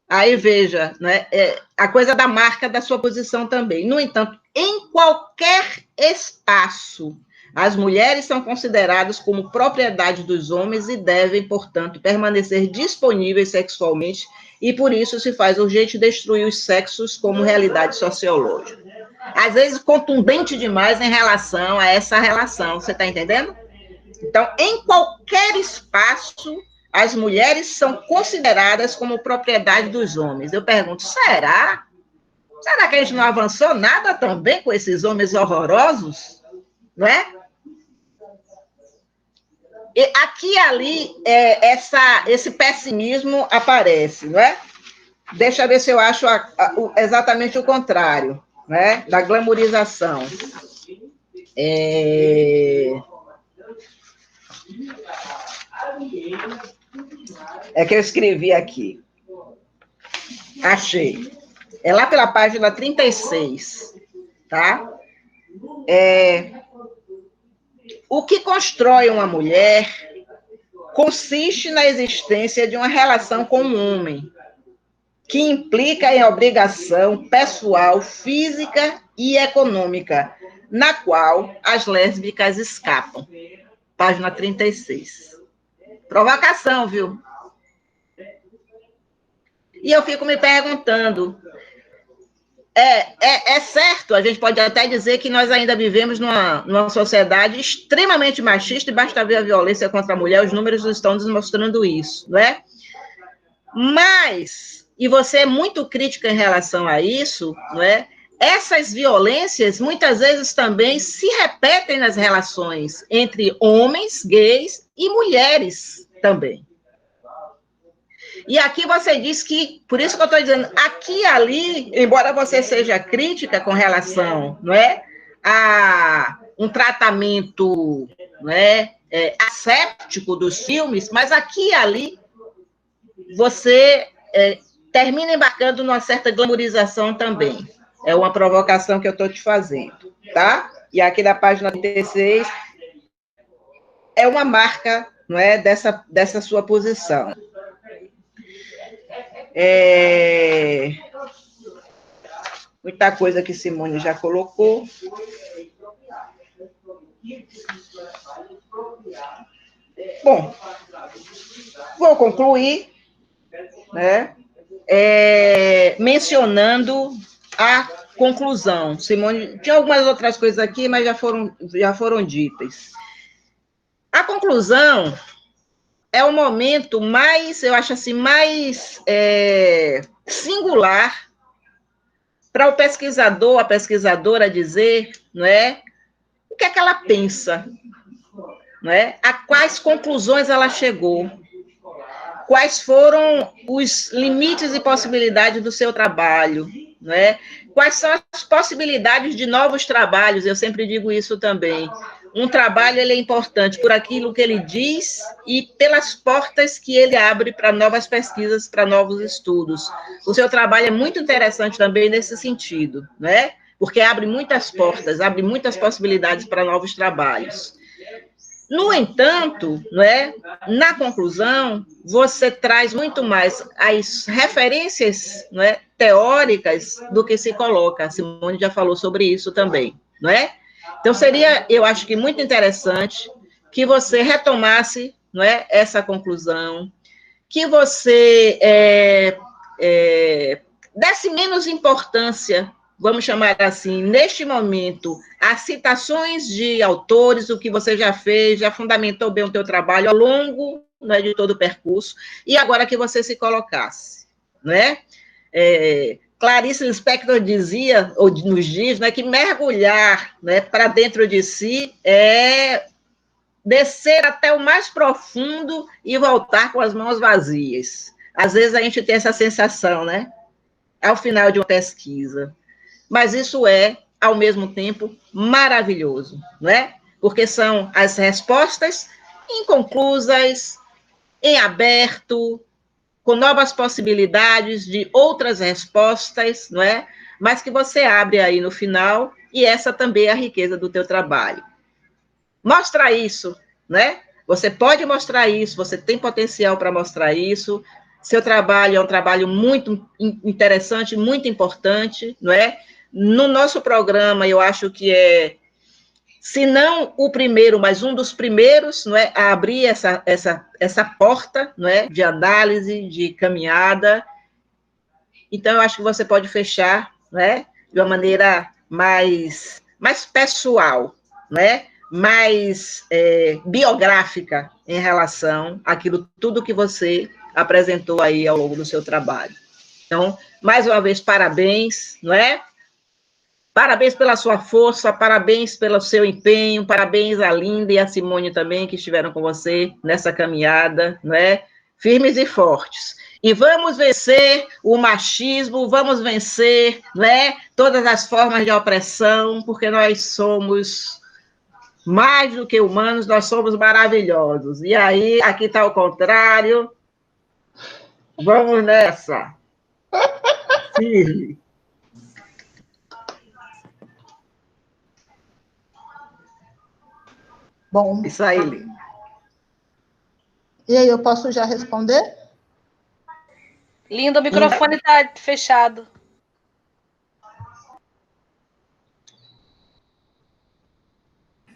aí veja, né, a coisa da marca da sua posição também. No entanto, em qualquer espaço, as mulheres são consideradas como propriedade dos homens e devem, portanto, permanecer disponíveis sexualmente, e por isso se faz urgente destruir os sexos como realidade sociológica. Às vezes, contundente demais em relação a essa relação, você está entendendo? Então, em qualquer espaço, as mulheres são consideradas como propriedade dos homens. Eu pergunto, será? Será que a gente não avançou nada também com esses homens horrorosos? Não é? aqui e ali, esse pessimismo aparece, não é? Deixa eu ver se eu acho exatamente o contrário, né? Da glamorização. É que eu escrevi aqui. Achei. É lá pela página 36, tá? O que constrói uma mulher consiste na existência de uma relação com um homem, que implica em obrigação pessoal, física e econômica, na qual as lésbicas escapam. Página 36. Provocação, viu? E eu fico me perguntando, é certo, a gente pode até dizer que nós ainda vivemos numa sociedade extremamente machista, e basta ver a violência contra a mulher, os números estão demonstrando isso, não é? Mas, e você é muito crítica em relação a isso, não é? Essas violências, muitas vezes, também se repetem nas relações entre homens, gays, e mulheres também. E aqui você diz que, por isso que eu estou dizendo, aqui e ali, embora você seja crítica com relação, não é, a um tratamento, não é, asséptico dos filmes, mas aqui e ali você termina embarcando numa certa glamorização também. É uma provocação que eu estou te fazendo, tá? E aqui na página 36 é uma marca, não é, dessa sua posição. Muita coisa que Simone já colocou. Bom, vou concluir, né, mencionando a conclusão. Simone, tinha algumas outras coisas aqui, mas já foram ditas. A conclusão é o momento mais, eu acho assim, mais singular para o pesquisador, a pesquisadora dizer, não é, o que é que ela pensa, não é, a quais conclusões ela chegou, quais foram os limites e possibilidades do seu trabalho, não é? Quais são as possibilidades de novos trabalhos, eu sempre digo isso também. Um trabalho ele é importante por aquilo que ele diz e pelas portas que ele abre para novas pesquisas, para novos estudos. O seu trabalho é muito interessante também nesse sentido, né? Porque abre muitas portas, abre muitas possibilidades para novos trabalhos. No entanto, não é, na conclusão, você traz muito mais as referências, não é, teóricas do que se coloca. A Simone já falou sobre isso também, não é? Então, seria, eu acho que muito interessante que você retomasse, não é, essa conclusão, que você desse menos importância, vamos chamar assim, neste momento, as citações de autores, o que você já fez, já fundamentou bem o teu trabalho ao longo, né, de todo o percurso, e agora que você se colocasse, né? Clarice Lispector dizia, ou nos diz, né, que mergulhar, né, para dentro de si é descer até o mais profundo e voltar com as mãos vazias. Às vezes a gente tem essa sensação, né? Ao final de uma pesquisa. Mas isso é, ao mesmo tempo, maravilhoso, não é? Porque são as respostas inconclusas, em aberto, com novas possibilidades de outras respostas, não é? Mas que você abre aí no final, e essa também é a riqueza do teu trabalho. Mostra isso, né? Você pode mostrar isso, você tem potencial para mostrar isso. Seu trabalho é um trabalho muito interessante, muito importante, não é? No nosso programa, eu acho que se não o primeiro, mas um dos primeiros, não é, a abrir essa porta, não é, de análise, de caminhada. Então, eu acho que você pode fechar, não é, de uma maneira mais pessoal, não é, mais biográfica em relação àquilo tudo que você apresentou aí ao longo do seu trabalho. Então, mais uma vez, parabéns, não é? Parabéns pela sua força, parabéns pelo seu empenho, parabéns à Linda e à Simone também, que estiveram com você nessa caminhada, não é? Firmes e fortes. E vamos vencer o machismo, vamos vencer, né, todas as formas de opressão, porque nós somos mais do que humanos, nós somos maravilhosos. E aí, aqui está o contrário. Vamos nessa. Firme. Bom. Isso aí, Linda. E aí, eu posso já responder? Linda, o microfone está fechado.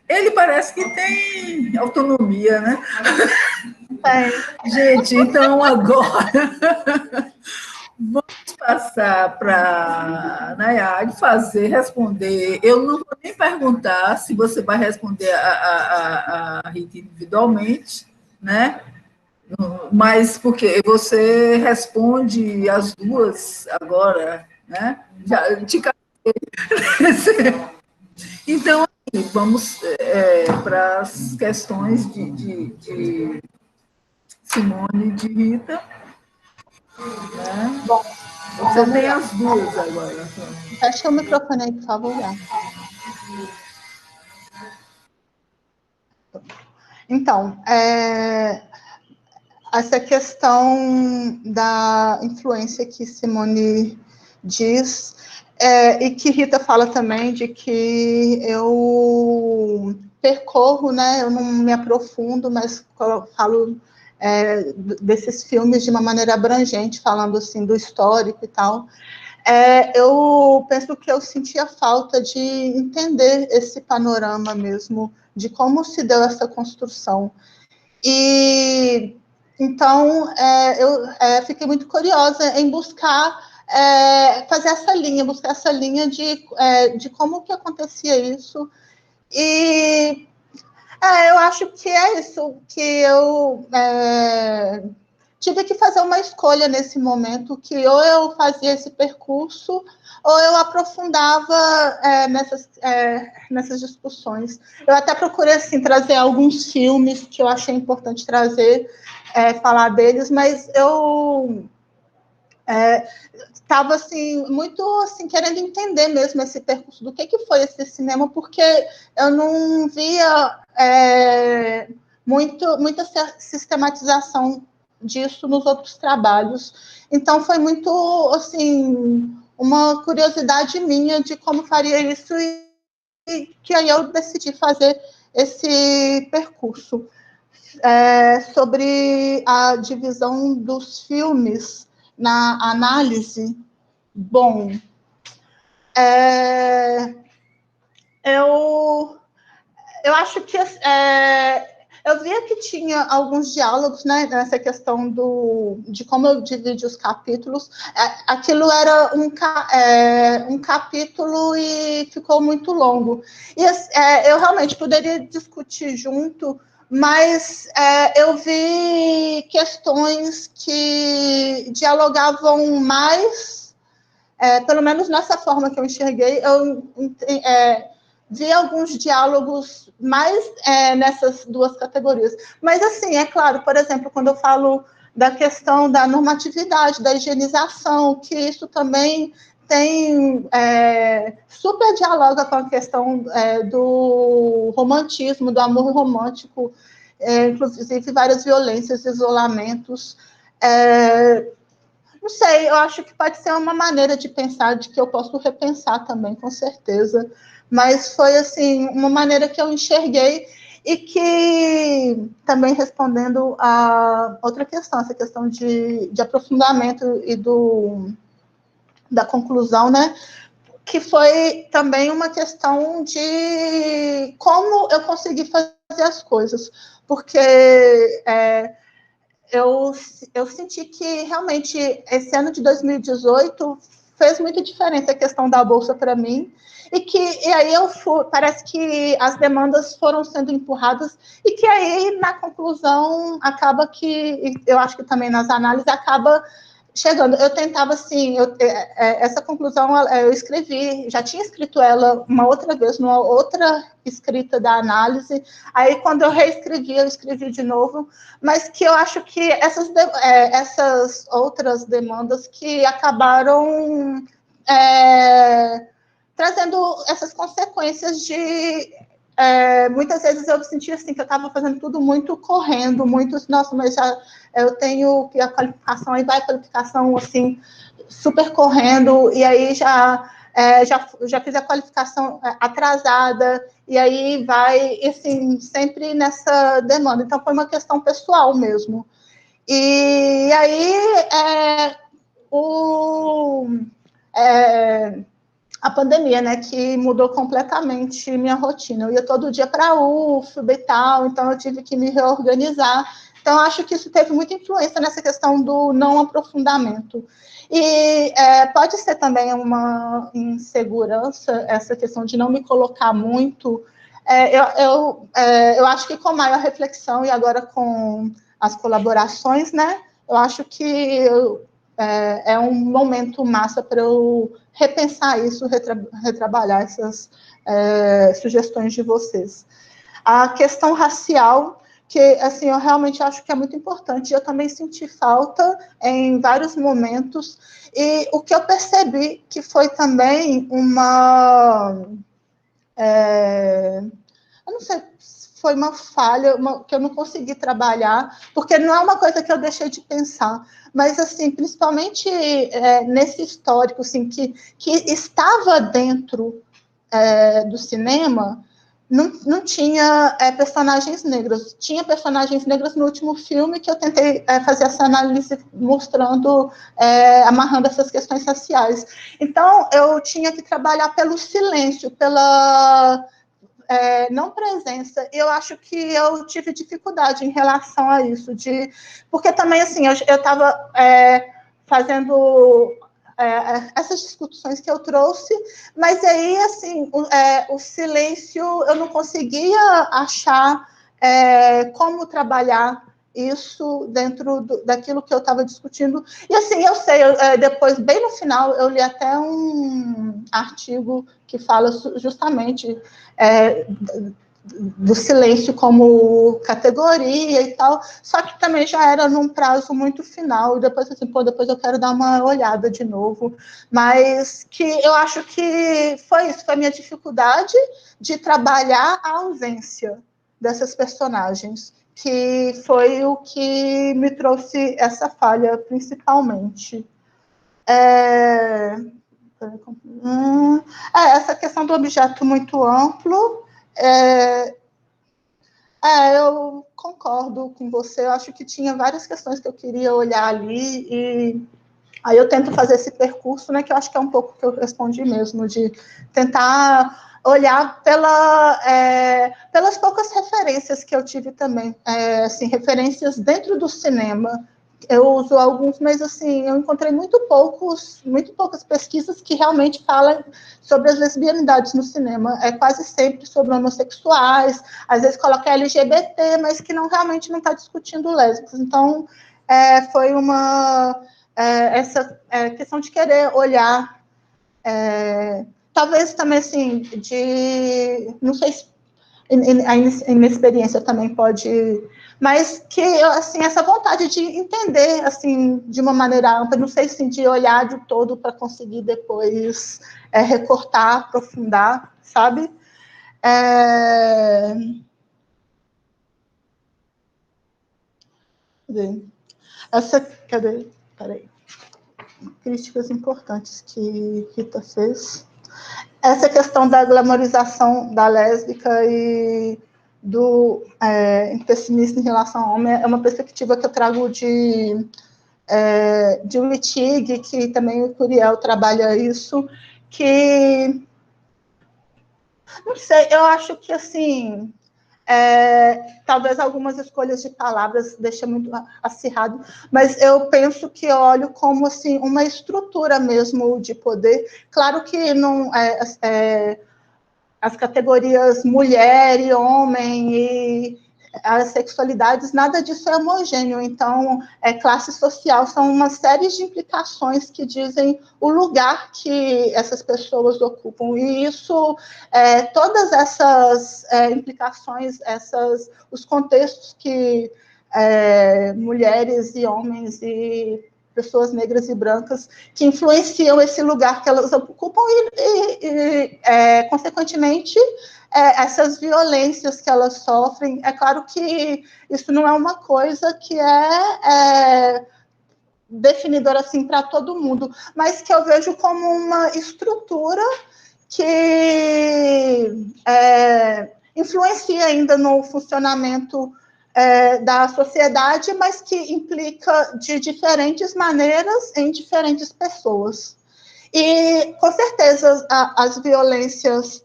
Ele parece que tem autonomia, né? Tem. Gente, então agora vamos passar para a Nayade responder. Eu não vou nem perguntar se você vai responder a Rita individualmente, né? Mas porque você responde as duas agora, né? Já te Então, vamos para as questões de Simone e de Rita. Né? Bom, você tem as duas agora. Fecha o microfone aí, por favor. Então, essa questão da influência que Simone diz, e que Rita fala também, de que eu percorro, né, eu não me aprofundo, mas falo desses filmes de uma maneira abrangente, falando assim do histórico e tal. Eu penso que eu sentia falta de entender esse panorama mesmo, de como se deu essa construção. E então eu fiquei muito curiosa em buscar fazer essa linha, buscar essa linha de como que acontecia isso. E eu acho que é isso, que eu tive que fazer uma escolha nesse momento, que ou eu fazia esse percurso, ou eu aprofundava nessas discussões. Eu até procurei assim, trazer alguns filmes que eu achei importante trazer, falar deles, mas eu estava assim, muito assim, querendo entender mesmo esse percurso do que foi esse cinema, porque eu não via muita sistematização disso nos outros trabalhos. Então, foi muito, assim, uma curiosidade minha de como faria isso e que aí eu decidi fazer esse percurso. Sobre a divisão dos filmes na análise, bom, eu acho que eu via que tinha alguns diálogos, né, nessa questão de como eu dividi os capítulos. Aquilo era um capítulo e ficou muito longo. E eu realmente poderia discutir junto, mas eu vi questões que dialogavam mais, pelo menos nessa forma que eu enxerguei, eu vi alguns diálogos mais nessas duas categorias. Mas, assim, é claro, por exemplo, quando eu falo da questão da normatividade, da higienização, que isso também tem super dialoga com a questão do romantismo, do amor romântico, inclusive várias violências, isolamentos. Não sei, eu acho que pode ser uma maneira de pensar, de que eu posso repensar também, com certeza. Mas foi, assim, uma maneira que eu enxerguei e que, também respondendo a outra questão, essa questão de aprofundamento e da conclusão, né? Que foi também uma questão de como eu consegui fazer as coisas. Porque eu senti que, realmente, esse ano de 2018 fez muita diferença a questão da Bolsa para mim, e aí parece que as demandas foram sendo empurradas, e que aí, na conclusão, acaba que, eu acho que também nas análises, acaba chegando, eu tentava, assim, essa conclusão eu escrevi, já tinha escrito ela uma outra vez, numa outra escrita da análise, aí quando eu reescrevi, eu escrevi de novo, mas que eu acho que essas outras demandas que acabaram trazendo essas consequências de... muitas vezes eu sentia assim, que eu estava fazendo tudo muito correndo, muito, nossa, mas já eu tenho que a qualificação, aí vai a qualificação, assim, super correndo, e aí já fiz a qualificação atrasada, e aí vai, assim, sempre nessa demanda. Então, foi uma questão pessoal mesmo. E aí, a pandemia, né, que mudou completamente minha rotina. Eu ia todo dia para a UFBA e tal, então eu tive que me reorganizar. Então, acho que isso teve muita influência nessa questão do não aprofundamento. E pode ser também uma insegurança, essa questão de não me colocar muito. Eu acho que com maior reflexão, e agora com as colaborações, né, eu acho que é um momento massa para eu repensar isso, retrabalhar essas sugestões de vocês. A questão racial, que assim, eu realmente acho que é muito importante, eu também senti falta em vários momentos, e o que eu percebi que foi também eu não sei, foi uma falha, que eu não consegui trabalhar, porque não é uma coisa que eu deixei de pensar, mas, assim, principalmente nesse histórico, assim, que estava dentro do cinema, não tinha personagens negros. Tinha personagens negros no último filme, que eu tentei fazer essa análise mostrando, amarrando essas questões raciais. Então, eu tinha que trabalhar pelo silêncio, pela não presença. Eu acho que eu tive dificuldade em relação a isso, porque também, assim, eu estava fazendo essas discussões que eu trouxe, mas aí, assim, o silêncio, eu não conseguia achar como trabalhar isso dentro daquilo que eu estava discutindo. E, assim, eu sei, depois, bem no final, eu li até um artigo que fala justamente do silêncio como categoria e tal, só que também já era num prazo muito final, e depois, assim, depois eu quero dar uma olhada de novo, mas que eu acho que foi isso, foi a minha dificuldade de trabalhar a ausência dessas personagens, que foi o que me trouxe essa falha, principalmente. Essa questão do objeto muito amplo, eu concordo com você, eu acho que tinha várias questões que eu queria olhar ali, e aí eu tento fazer esse percurso, né, que eu acho que é um pouco que eu respondi mesmo, de tentar olhar pelas poucas referências que eu tive também, assim, referências dentro do cinema. Eu uso alguns, mas, assim, eu encontrei muito poucas pesquisas que realmente falam sobre as lesbianidades no cinema. É quase sempre sobre homossexuais, às vezes coloca LGBT, mas que realmente não está discutindo lésbicos. Então, foi essa questão de querer olhar, talvez também, assim, não sei se a inexperiência também pode, mas que, assim, essa vontade de entender, assim, de uma maneira ampla, não sei se de olhar de todo para conseguir depois recortar, aprofundar, sabe? Cadê? Peraí. Críticas importantes que Rita fez. Essa questão da glamorização da lésbica e do pessimismo em relação ao homem é uma perspectiva que eu trago de Wittig, que também o Curiel trabalha isso, que, não sei, eu acho que, assim, talvez algumas escolhas de palavras deixem muito acirrado, mas eu penso que eu olho como, assim, uma estrutura mesmo de poder. Claro que não as categorias mulher e homem, as sexualidades, nada disso é homogêneo. Então, classe social são uma série de implicações que dizem o lugar que essas pessoas ocupam. E isso, todas essas implicações, os contextos que mulheres e homens e pessoas negras e brancas que influenciam esse lugar que elas ocupam e consequentemente, essas violências que elas sofrem. É claro que isso não é uma coisa que é definidora assim para todo mundo, mas que eu vejo como uma estrutura que influencia ainda no funcionamento da sociedade, mas que implica de diferentes maneiras em diferentes pessoas. E, com certeza, as violências...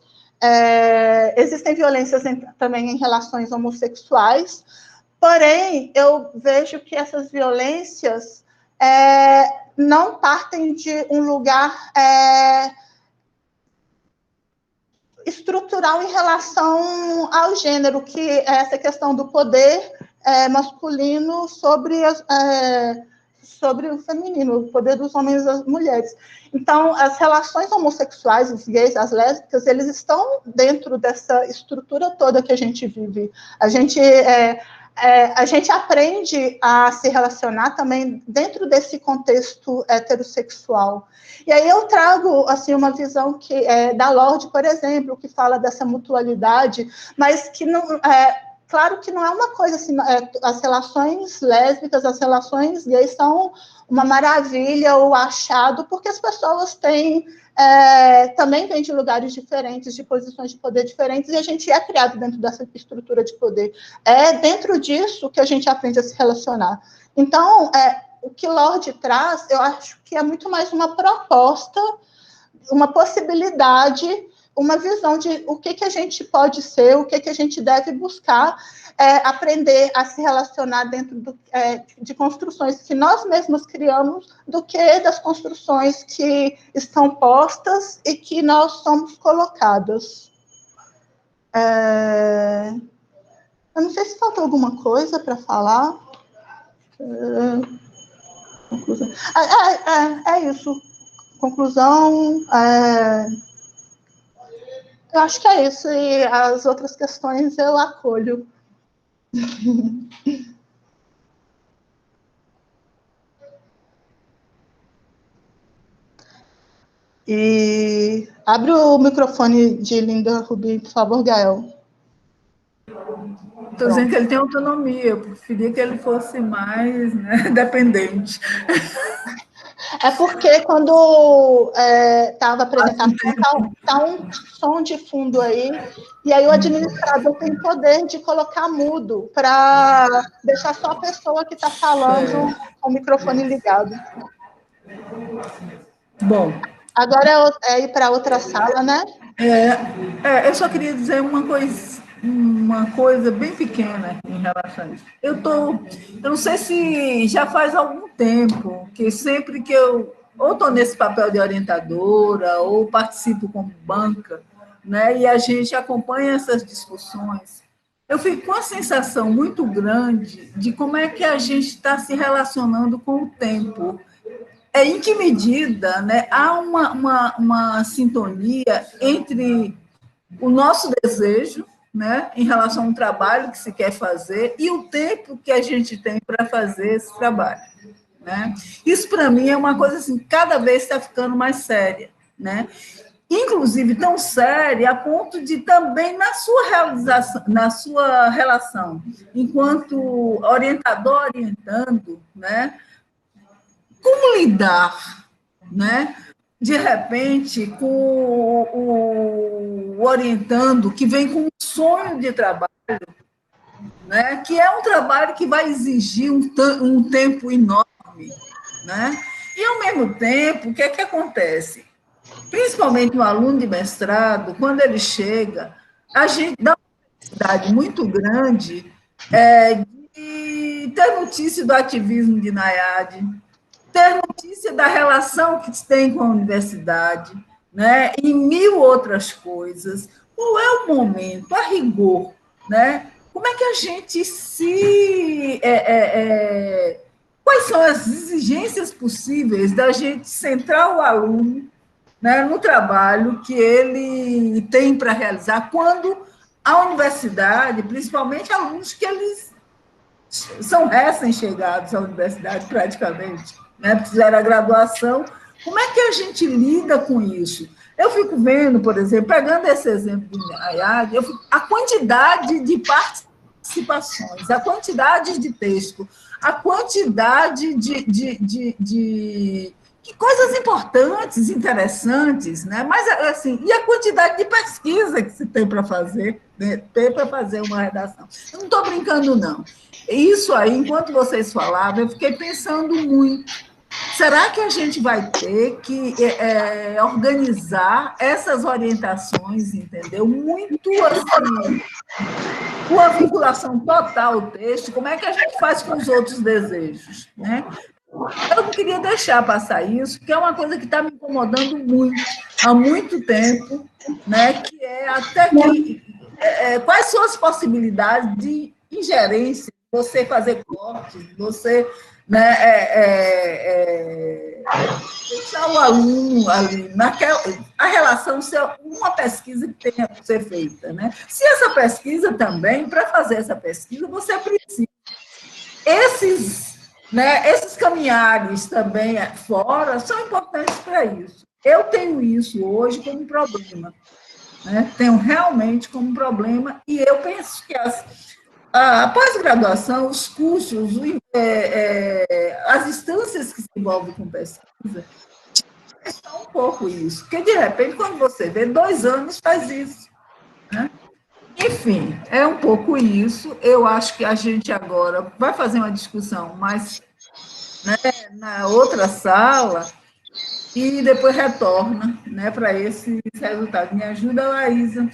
existem violências também em relações homossexuais, porém, eu vejo que essas violências não partem de um lugar estrutural em relação ao gênero, que é essa questão do poder masculino sobre o feminino, o poder dos homens e das mulheres. Então, as relações homossexuais, os gays, as lésbicas, eles estão dentro dessa estrutura toda que a gente vive. A gente aprende a se relacionar também dentro desse contexto heterossexual. E aí eu trago assim, uma visão que da Lorde, por exemplo, que fala dessa mutualidade, mas que não... claro que não é uma coisa assim, as relações lésbicas, as relações gays são uma maravilha, o achado, porque as pessoas têm... também vêm de lugares diferentes, de posições de poder diferentes, e a gente é criado dentro dessa estrutura de poder. É dentro disso que a gente aprende a se relacionar. Então, o que Lorde traz, eu acho que é muito mais uma proposta, uma possibilidade, uma visão de o que a gente pode ser, o que a gente deve buscar, aprender a se relacionar dentro de construções que nós mesmos criamos, do que das construções que estão postas e que nós somos colocadas. Eu não sei se faltou alguma coisa para falar. Conclusão. É isso. Conclusão. Eu acho que é isso, e as outras questões eu acolho. E abre o microfone de Linda Rubi, por favor, Gael. Estou dizendo que ele tem autonomia, eu preferia que ele fosse mais, né, dependente. É porque quando estava apresentando, está um som de fundo aí, e aí o administrador tem poder de colocar mudo, para deixar só a pessoa que está falando com o microfone ligado. Bom. Agora é ir para outra sala, né? Eu só queria dizer uma coisa bem pequena em relação a isso. Eu não sei se já faz algum tempo que sempre que eu ou estou nesse papel de orientadora ou participo como banca, né, e a gente acompanha essas discussões, eu fico com uma sensação muito grande de como é que a gente está se relacionando com o tempo. Em que medida, né, há uma sintonia entre o nosso desejo, né, em relação a um trabalho que se quer fazer e o tempo que a gente tem para fazer esse trabalho, né? Isso, para mim, é uma coisa assim, cada vez está ficando mais séria, né? Inclusive tão séria a ponto de também na sua realização, na sua relação, enquanto orientador orientando, né? Como lidar, né? De repente, com o orientando que vem com um sonho de trabalho, né? Que é um trabalho que vai exigir um tempo enorme, né? E, ao mesmo tempo, o que é que acontece? Principalmente no aluno de mestrado, quando ele chega, a gente dá uma necessidade muito grande de ter notícia do ativismo de Nayade, ter notícia da relação que tem com a universidade, né? E mil outras coisas. Qual é o momento, a rigor, né? como é que a gente se... quais são as exigências possíveis da gente centrar o aluno, né, no trabalho que ele tem para realizar, quando a universidade, principalmente alunos que eles são recém-chegados à universidade praticamente, né, fizeram a graduação, como é que a gente lida com isso? Eu fico vendo, por exemplo, pegando esse exemplo do Nayad, a quantidade de participações, a quantidade de texto, a quantidade de coisas importantes, interessantes, né? Mas, assim, e a quantidade de pesquisa que se tem para fazer, né? Tem para fazer uma redação. Eu não estou brincando, não. Isso aí, enquanto vocês falavam, eu fiquei pensando muito. Será que a gente vai ter que organizar essas orientações, entendeu? Muito assim, com a vinculação total ao texto, como é que a gente faz com os outros desejos, né? Eu não queria deixar passar isso, porque é uma coisa que está me incomodando muito, há muito tempo, né? Que é até que quais são as possibilidades de ingerência, você fazer cortes, você, né, deixar o aluno ali, a relação ser uma pesquisa que tenha que ser feita, né? Se essa pesquisa também, para fazer essa pesquisa, você precisa esses caminhares também fora são importantes para isso. Eu tenho isso hoje como problema, né? Tenho realmente como problema, e eu penso que a pós-graduação, os cursos, as instâncias que se envolvem com pesquisa, são um pouco isso. Porque, de repente, quando você vê, 2 anos faz isso, né? Enfim, é um pouco isso. Eu acho que a gente agora vai fazer uma discussão mais, né, na outra sala e depois retorna, né, para esses resultados. Me ajuda, Laísa.